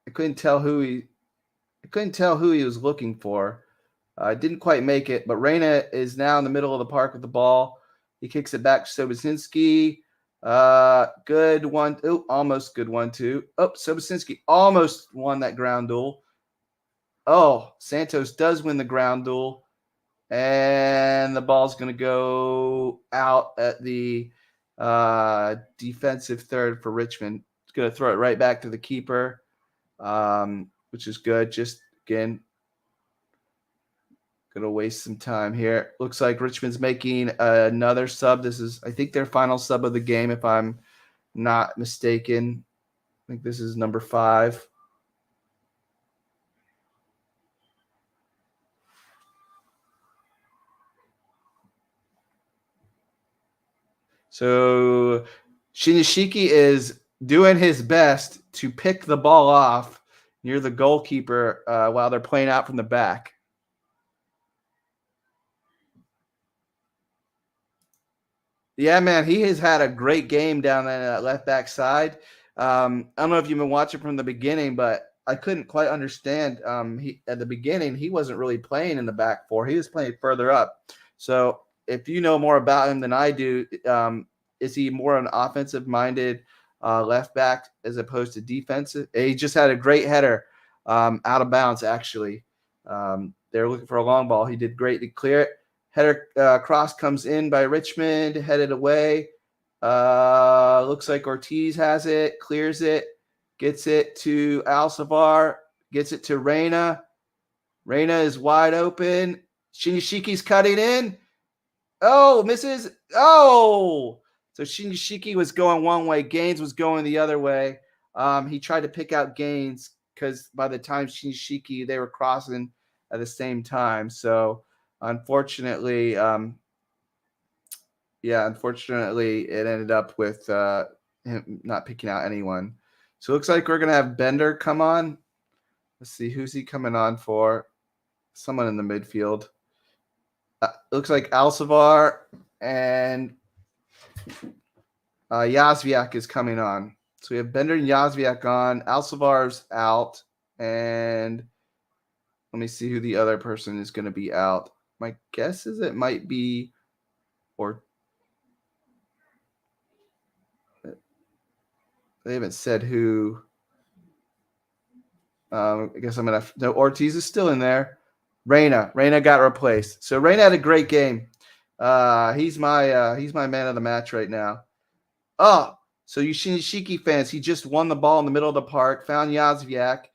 I couldn't tell who he was looking for. Didn't quite make it, but Reyna is now in the middle of the park with the ball. He kicks it back to Sobocinski. Good one. Oh, almost good one, too. Oh, Sobocinski almost won that ground duel. Oh, Santos does win the ground duel. And the ball's going to go out at the defensive third for Richmond. It's going to throw it right back to the keeper, which is good. Just, again, going to waste some time here. Looks like Richmond's making another sub. This is, I think, their final sub of the game, if I'm not mistaken. I think this is number 5. So Shinyashiki is doing his best to pick the ball off near the goalkeeper while they're playing out from the back. Yeah, man, he has had a great game down there that left back side. I don't know if you've been watching from the beginning, but I couldn't quite understand. At the beginning, he wasn't really playing in the back four. He was playing further up. So if you know more about him than I do, is he more an offensive-minded left back as opposed to defensive? He just had a great header out of bounds, actually. They were looking for a long ball. He did great to clear it. Header cross comes in by Richmond, headed away. Looks like Ortiz has it, clears it, gets it to Alcivar, gets it to Reyna. Reyna is wide open. Shinyashiki's cutting in. Oh, misses. Oh! So Shinyashiki was going one way. Gaines was going the other way. He tried to pick out Gaines because by the time Shinyashiki, they were crossing at the same time. So unfortunately, it ended up with him not picking out anyone. So it looks like we're going to have Bender come on. Let's see, who's he coming on for? Someone in the midfield. Looks like Alcivar and Yazviak is coming on. So we have Bender and Yazviak on. Alcivar's out. And let me see who the other person is going to be out. My guess is it might be, or they haven't said who. I guess I'm going to – no, Ortiz is still in there. Reyna got replaced. So Reyna had a great game. He's my man of the match right now. Oh, so you Shinyashiki fans, he just won the ball in the middle of the park, found Yazviak,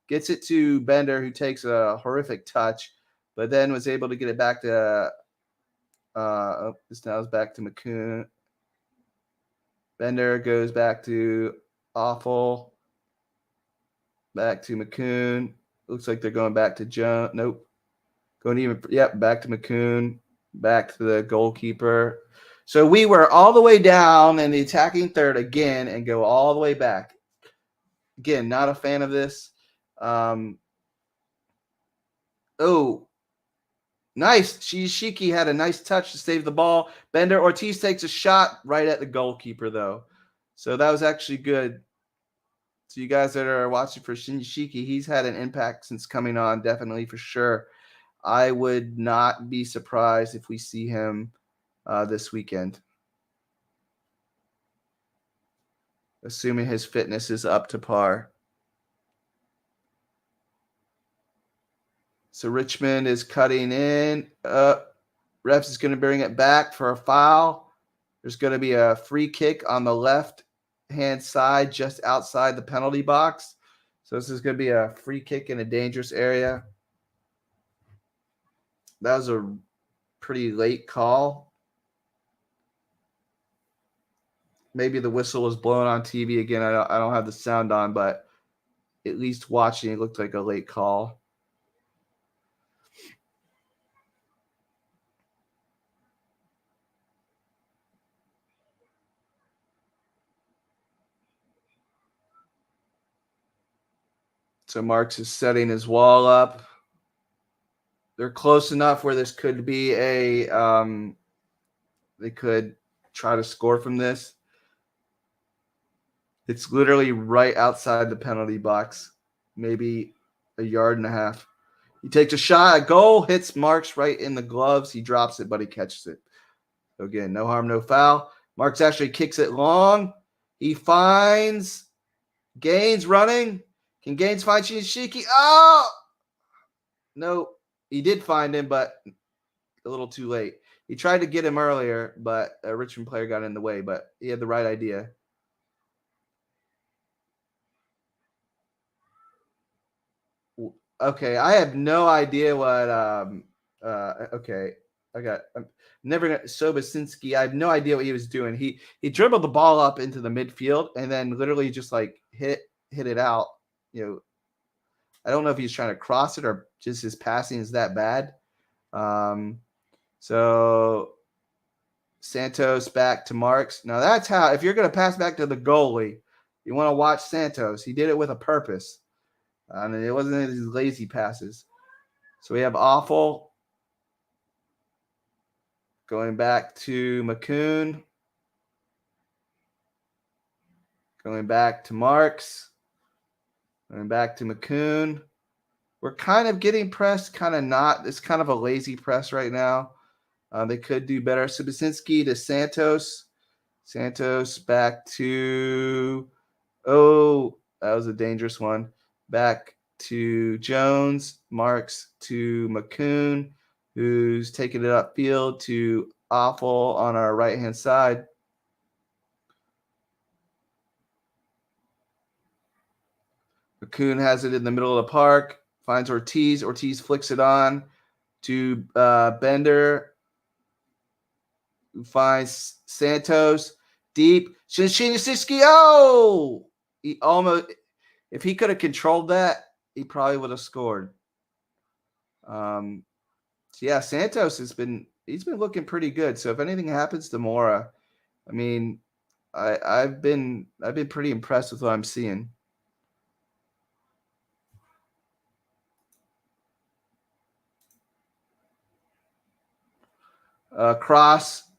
gets it to Bender, who takes a horrific touch, but then was able to get it back to this now is back to McCoon. Bender goes back to Awful. Back to McCoon. Looks like they're going back to Joe. Nope. Back to McCoon. Back to the goalkeeper. So we were all the way down in the attacking third again and go all the way back. Again, not a fan of this. Nice. Shiki had a nice touch to save the ball. Bender Ortiz takes a shot right at the goalkeeper, though. So that was actually good. So you guys that are watching for Shiki, he's had an impact since coming on, definitely for sure. I would not be surprised if we see him this weekend, assuming his fitness is up to par. So Richmond is cutting in. Refs is going to bring it back for a foul. There's going to be a free kick on the left-hand side just outside the penalty box. So this is going to be a free kick in a dangerous area. That was a pretty late call. Maybe the whistle was blown on TV again. I don't have the sound on, but at least watching, it looked like a late call. So Marks is setting his wall up. They're close enough where this could be a they could try to score from this. It's literally right outside the penalty box, maybe a yard and a half. He takes a shot, a goal, hits Marks right in the gloves. He drops it, but he catches it. So again, no harm, no foul. Marks actually kicks it long. He finds Gaines running. Can Gaines find Shinyashiki? Oh! No, he did find him, but a little too late. He tried to get him earlier, but a Richmond player got in the way, but he had the right idea. Okay, I have no idea what okay. I'm never gonna Sobosinski. I have no idea what he was doing. He dribbled the ball up into the midfield and then literally just like hit it out. You know, I don't know if he's trying to cross it or just his passing is that bad. So Santos back to Marks. Now that's how, if you're going to pass back to the goalie, you want to watch Santos. He did it with a purpose. And it wasn't these lazy passes. So we have Awful going back to McCoon. Going back to Marks. Going back to McCoon. We're kind of getting pressed, kind of not. It's kind of a lazy press right now. They could do better. Sobosinski to Santos. Santos back to, oh, that was a dangerous one. Back to Jones. Marks to McCoon, who's taking it upfield to Awful on our right-hand side. McCoon has it in the middle of the park. Finds Ortiz. Ortiz flicks it on to Bender, who finds Santos deep. Shinyashiki, oh! He almost, if he could have controlled that, he probably would have scored. So yeah, Santos he's been looking pretty good. So if anything happens to Mora, I mean, I've been pretty impressed with what I'm seeing. Cross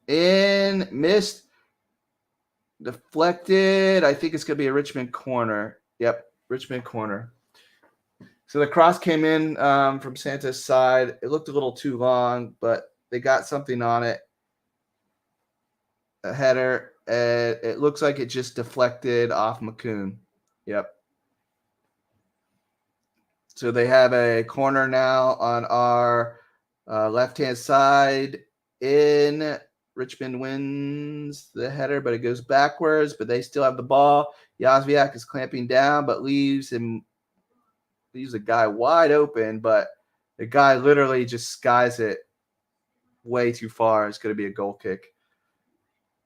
in, missed, deflected. I think it's going to be a Richmond corner. Yep, Richmond corner. So the cross came in from Santa's side. It looked a little too long, but they got something on it. A header. It looks like it just deflected off McCoon. Yep. So they have a corner now on our left-hand side. In Richmond wins the header, but it goes backwards. But they still have the ball. Yazviak is clamping down, but leaves a guy wide open. But the guy literally just skies it way too far. It's going to be a goal kick.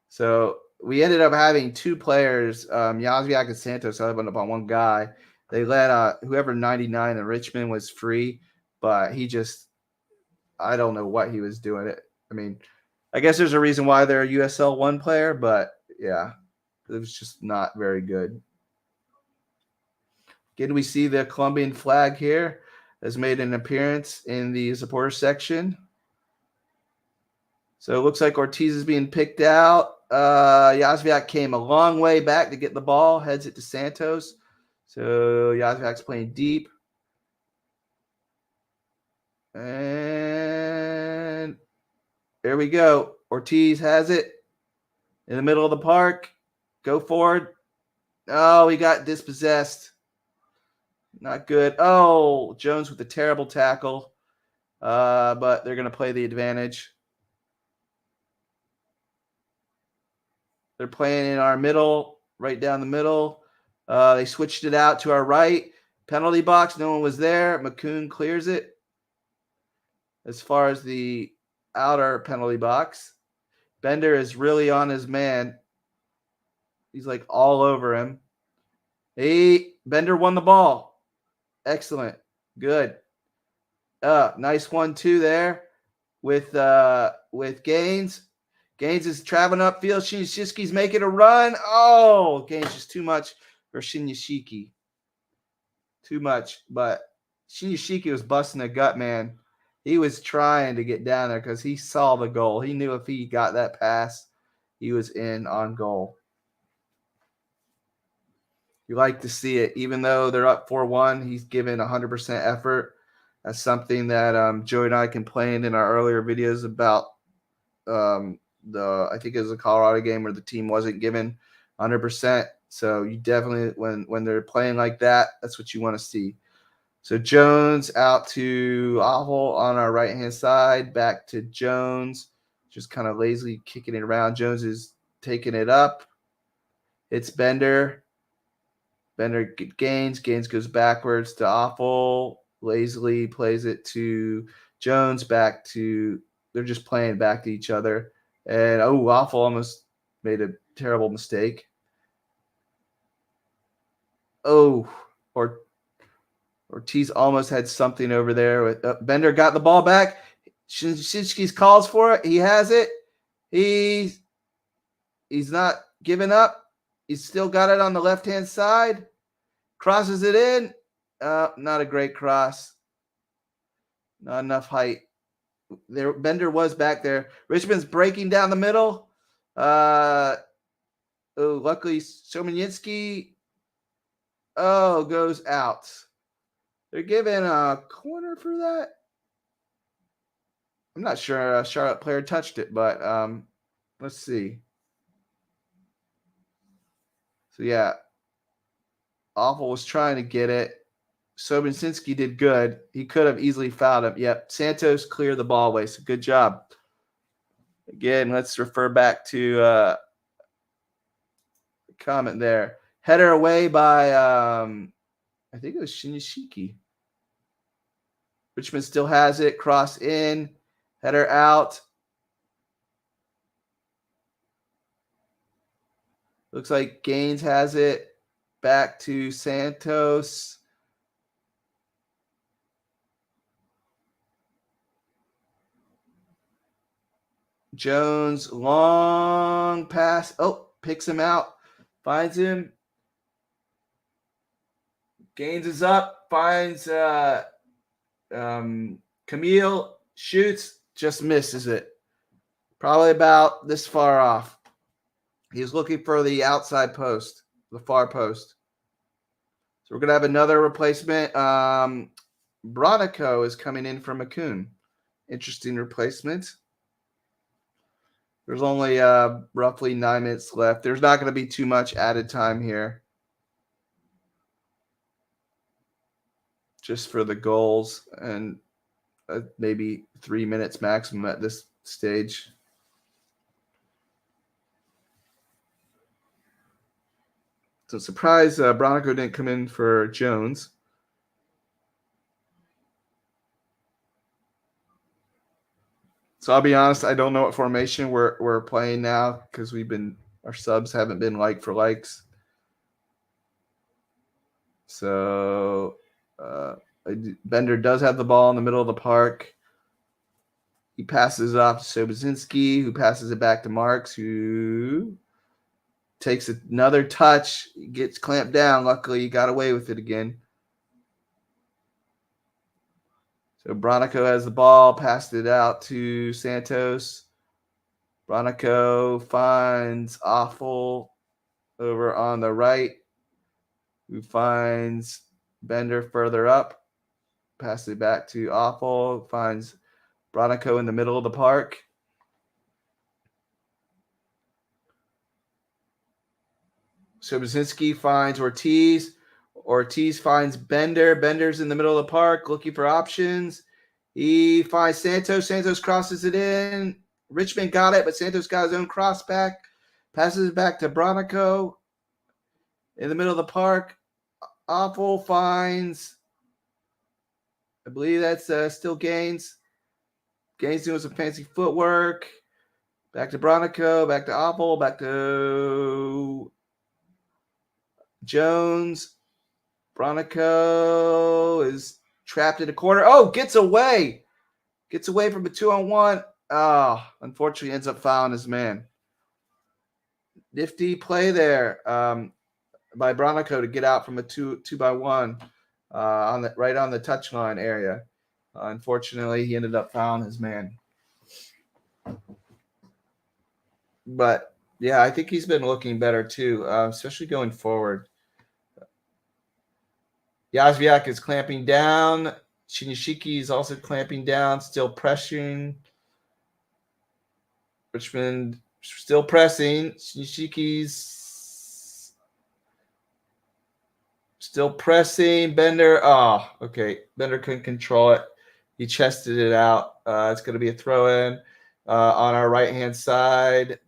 So we ended up having two players, Yazviak and Santos, opened up on one guy. They let whoever 99 in Richmond was free, but he just, I don't know what he was doing. I mean, I guess there's a reason why they're a USL 1 player, but yeah, it was just not very good. Again, we see the Colombian flag here has made an appearance in the supporter section. So it looks like Ortiz is being picked out. Yazviak came a long way back to get the ball, heads it to Santos. So Yazviak's playing deep. And there we go. Ortiz has it in the middle of the park. Go forward. Oh, he got dispossessed. Not good. Oh, Jones with a terrible tackle. But they're going to play the advantage. They're playing in our middle, right down the middle. They switched it out to our right. Penalty box. No one was there. McCoon clears it. As far as the outer penalty box, Bender is really on his man. He's like all over him. Hey, Bender won the ball. Excellent. Good. Nice 1-2 there with Gaines. Gaines is traveling upfield. Shinyashiki's making a run. Oh, Gaines just too much for Shinyashiki. too much. But Shinyashiki was busting a gut, man. He was trying to get down there because he saw the goal. He knew if he got that pass, he was in on goal. You like to see it. Even though they're up 4-1, he's given 100% effort. That's something that Joey and I complained in our earlier videos about I think it was a Colorado game where the team wasn't given 100%. So you definitely, when they're playing like that, that's what you want to see. So Jones out to Awful on our right-hand side, back to Jones, just kind of lazily kicking it around. Jones is taking it up. It's Bender. Bender gains goes backwards to Awful. Lazily plays it to Jones, back to, they're just playing back to each other. And, Awful almost made a terrible mistake. Ortiz almost had something over there. With Bender got the ball back. Shinski's calls for it. He has it. He's not giving up. He's still got it on the left-hand side. Crosses it in. Not a great cross. Not enough height. There, Bender was back there. Richmond's breaking down the middle. Luckily, Somanyinsky goes out. They're giving a corner for that. I'm not sure a Charlotte player touched it, but let's see. So, yeah. Awful was trying to get it. Sobansinski did good. He could have easily fouled him. Yep. Santos cleared the ball away. So, good job. Again, let's refer back to the comment there. Header away by, I think it was Shinyashiki. Richmond still has it. Cross in. Header out. Looks like Gaines has it. Back to Santos. Jones, long pass. Picks him out. Finds him. Gaines is up. Finds Camille. Shoots. Just misses it. Probably about this far off. He's looking for the outside post, the far post. So we're going to have another replacement. Bronico is coming in from Akun. Interesting replacement. There's only roughly 9 minutes left. There's not going to be too much added time here. Just for the goals, and maybe 3 minutes maximum at this stage. So surprise, Bronico didn't come in for Jones. So I'll be honest, I don't know what formation we're playing now because our subs haven't been like for likes. So Bender does have the ball in the middle of the park. He passes it off to Sobozinski, who passes it back to Marks, who takes another touch, gets clamped down. Luckily, he got away with it again. So Bronico has the ball, passed it out to Santos. Bronico finds Awful over on the right, who finds Bender further up. Passes it back to Awful, finds Bronico in the middle of the park. Sobozinski finds Ortiz. Ortiz finds Bender. Bender's in the middle of the park looking for options. He finds Santos. Santos crosses it in. Richmond got it, but Santos got his own cross back. Passes it back to Bronico in the middle of the park. Awful finds, I believe that's still Gaines. Gaines doing some fancy footwork. Back to Bronico, back to Awful, back to Jones. Bronico is trapped in a corner. Gets away. Gets away from a 2-on-1. Unfortunately ends up fouling his man. Nifty play there by Bronico to get out from a 2-by-1. right on the touchline area. Unfortunately, he ended up fouling his man. But yeah, I think he's been looking better too, especially going forward. Yazviak is clamping down. Shinyashiki is also clamping down, still pressuring. Richmond still pressing. Shinyashiki's still pressing. Bender. Oh, okay. Bender couldn't control it. He chested it out. It's going to be a throw in on our right hand side.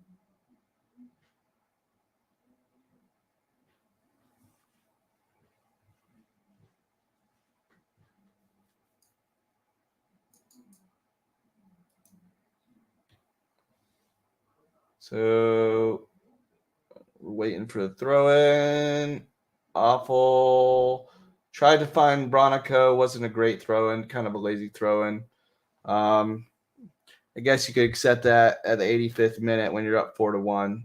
So we're waiting for the throw in. Awful. Tried to find Bronico. Wasn't a great throw in. Kind of a lazy throw in. I guess you could accept that at the 85th minute when you're up 4-1.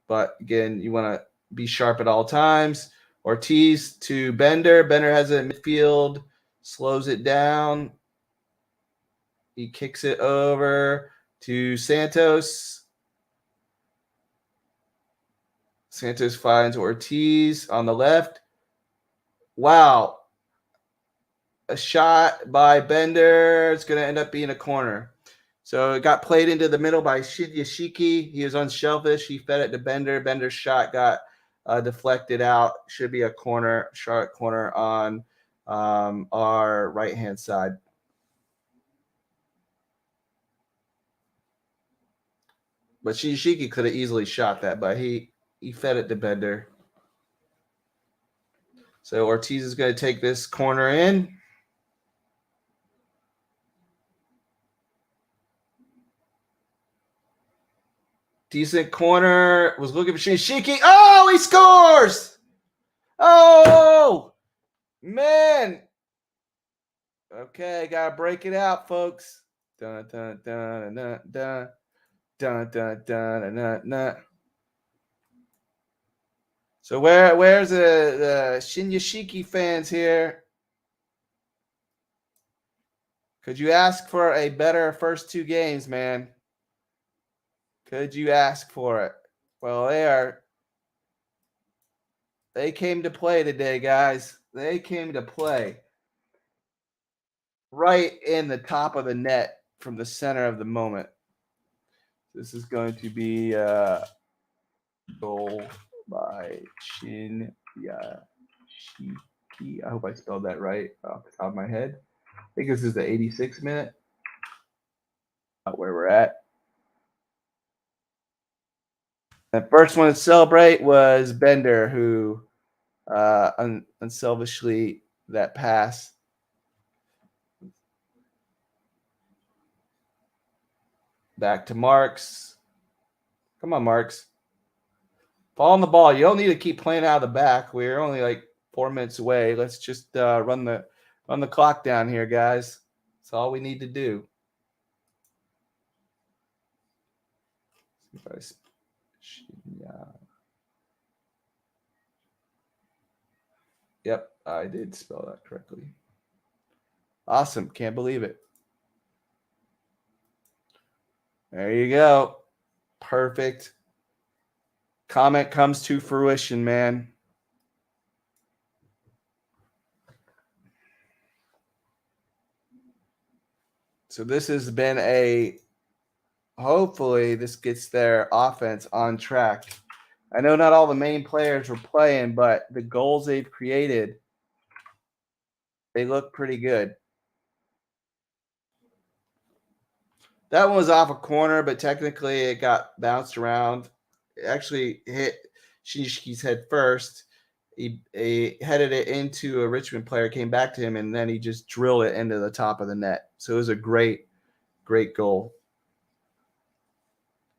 But again, you want to be sharp at all times. Ortiz to Bender. Bender has it in midfield. Slows it down. He kicks it over to Santos. Santos finds Ortiz on the left. Wow. A shot by Bender. It's going to end up being a corner. So it got played into the middle by Shinyashiki. He was unselfish. He fed it to Bender. Bender's shot got deflected out. Should be a corner, sharp corner on our right-hand side. But Shinyashiki could have easily shot that, but he fed it to Bender. So Ortiz is going to take this corner in. Decent corner. Was looking for Shinyashiki. Oh, he scores! Oh, man. Okay, gotta break it out, folks. Dun dun dun dun dun dun dun dun dun dun. So where's the Shinyashiki fans here? Could you ask for a better first two games, man? Could you ask for it? Well, they came to play today, guys. They came to play right in the top of the net from the center of the moment. This is going to be goal by Shinyashiki. I hope I spelled that right off the top of my head. I think this is the 86th minute. Where we're at. The first one to celebrate was Bender, who unselfishly that pass. Back to Marks. Come on, Marks. Fall on the ball. You don't need to keep playing out of the back. We're only like 4 minutes away. Let's just run the clock down here, guys. That's all we need to do. Yep, I did spell that correctly. Awesome. Can't believe it. There you go. Perfect. Comment comes to fruition, man. So this has been hopefully this gets their offense on track. I know not all the main players were playing, but the goals they've created, they look pretty good. That one was off a corner, but technically it got bounced around. It actually hit Shinyashiki's head first. He headed it into a Richmond player, came back to him, and then he just drilled it into the top of the net. So it was a great, great goal.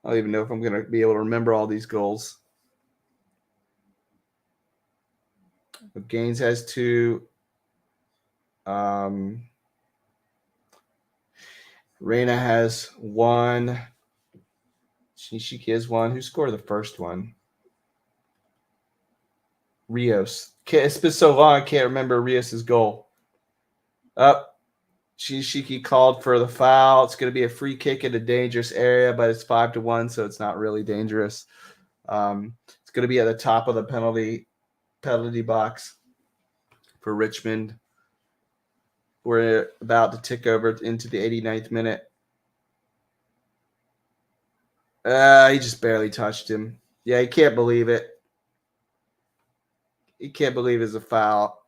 I don't even know if I'm going to be able to remember all these goals. But Gaines has 2. Reina has 1. Shinyashiki has 1. Who scored the first one? Rios. It's been so long I can't remember Rios' goal. Up. Shiki called for the foul. It's going to be a free kick in a dangerous area, but it's 5-1, so it's not really dangerous. It's going to be at the top of the penalty box for Richmond. We're about to tick over into the 89th minute. He just barely touched him. Yeah, he can't believe it. He can't believe it's a foul.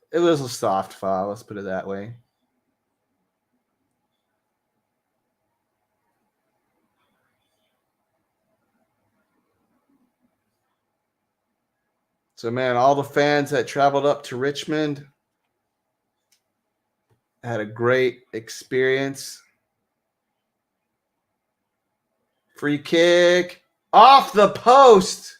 It was a soft foul, let's put it that way. So, man, all the fans that traveled up to Richmond had a great experience. Free kick off the post.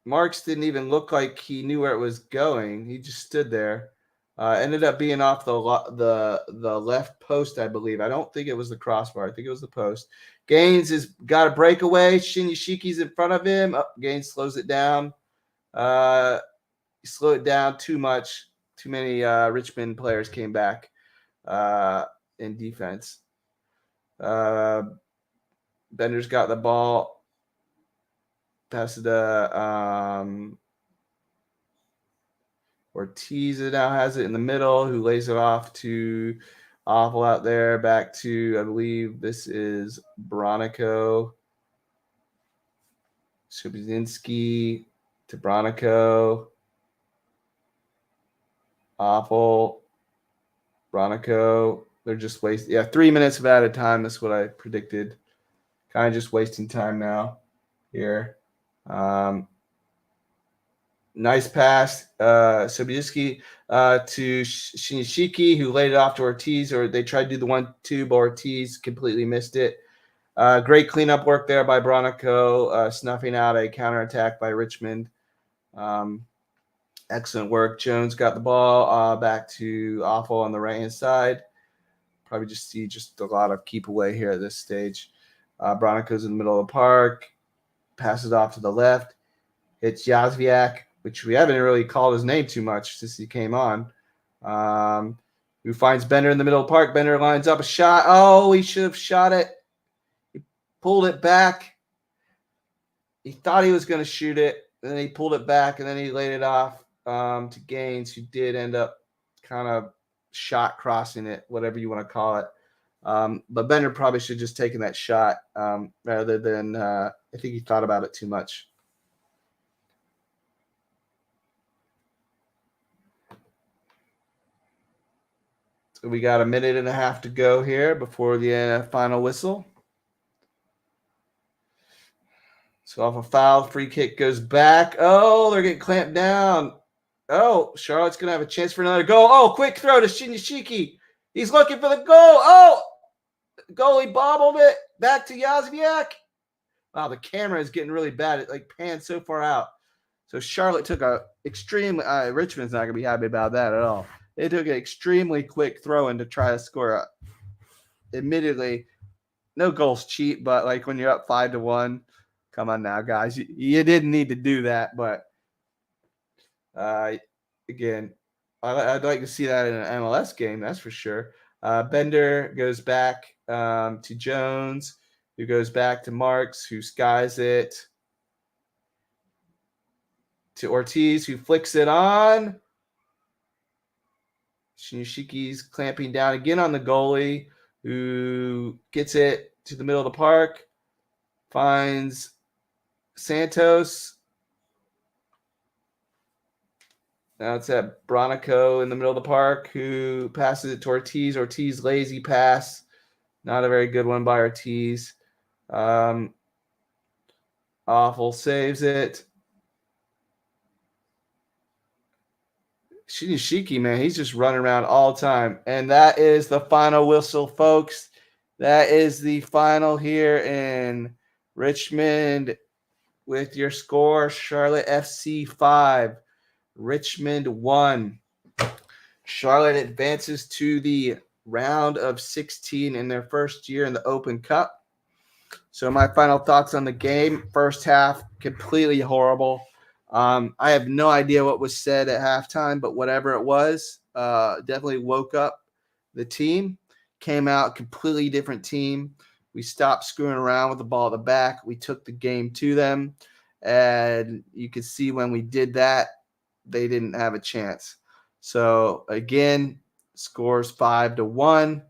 Marks didn't even look like he knew where it was going. He just stood there. Ended up being off the left post, I believe. I don't think it was the crossbar. I think it was the post. Gaines has got a breakaway. Shinyashiki's in front of him. Gaines slows it down. He slowed it down too much. Too many Richmond players came back in defense. Bender's got the ball. Passes to Ortiz now has it in the middle, who lays it off to Awful out there. Back to, I believe this is Bronico. Szubizinski to Bronico. Awful. Bronico. They're just wasting. Yeah, 3 minutes of added time. That's what I predicted. Kind of just wasting time now here. Nice pass. Sobieski to Shinishiki, who laid it off to Ortiz, or they tried to do the 1-2, but Ortiz completely missed it. Great cleanup work there by Bronico, snuffing out a counterattack by Richmond. Excellent work. Jones got the ball back to Awful on the right-hand side. Probably just see just a lot of keep away here at this stage. Bronico's in the middle of the park. Passes off to the left. Hits Yazviak, which we haven't really called his name too much since he came on. Who finds Bender in the middle of the park. Bender lines up a shot. Oh, he should have shot it. He pulled it back. He thought he was going to shoot it. And then he pulled it back, and then he laid it off to Gaines, who did end up kind of shot crossing it, whatever you want to call it. But Bender probably should have just taken that shot rather than I think he thought about it too much. So we got a minute and a half to go here before the final whistle. So off a foul, free kick goes back. Oh, they're getting clamped down. Oh, Charlotte's going to have a chance for another goal. Oh, quick throw to Shinyashiki. He's looking for the goal. Oh, the goalie bobbled it back to Yazviak. Wow, the camera is getting really bad. It like pans so far out. So Charlotte took a extremely Richmond's not going to be happy about that at all. They took an extremely quick throw in to try to score. Admittedly, no goals cheap, but like when you're up 5-1, come on now, guys. You didn't need to do that, but again, I'd like to see that in an MLS game, that's for sure. Bender goes back to Jones, who goes back to Marks, who skies it to Ortiz, who flicks it on. Shinyashiki's clamping down again on the goalie, who gets it to the middle of the park, finds Santos. Now it's at Bronico in the middle of the park, who passes it to Ortiz. Ortiz, lazy pass. Not a very good one by Ortiz. Awful saves it. Shinyashiki, man, he's just running around all the time. And that is the final whistle, folks. That is the final here in Richmond with your score, Charlotte FC 5. Richmond 1. Charlotte advances to the round of 16 in their first year in the Open Cup. So my final thoughts on the game: first half, completely horrible. I have no idea what was said at halftime, but whatever it was, definitely woke up the team. Came out completely different team. We stopped screwing around with the ball at the back. We took the game to them, and you could see when we did that, they didn't have a chance. So again, scores 5-1.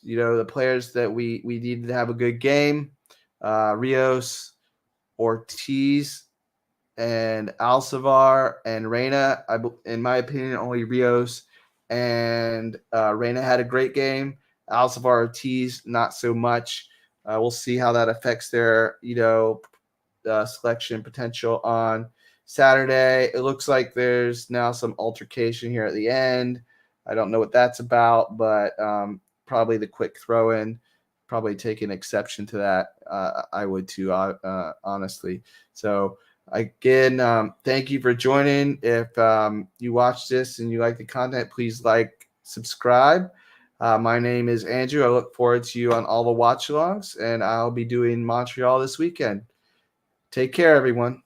The players that we needed to have a good game: Rios, Ortiz, and Alcivar and Reyna. In my opinion, only Rios and Reyna had a great game. Alcivar, Ortiz, not so much. We'll see how that affects their selection potential on Saturday. It looks like there's now some altercation here at the end. I don't know what that's about, but probably the quick throw in. Probably taking exception to that. I would too, honestly. So again, thank you for joining. If you watch this and you like the content, please like, subscribe. My name is Andrew. I look forward to you on all the watch-alongs, and I'll be doing Montreal this weekend. Take care, everyone.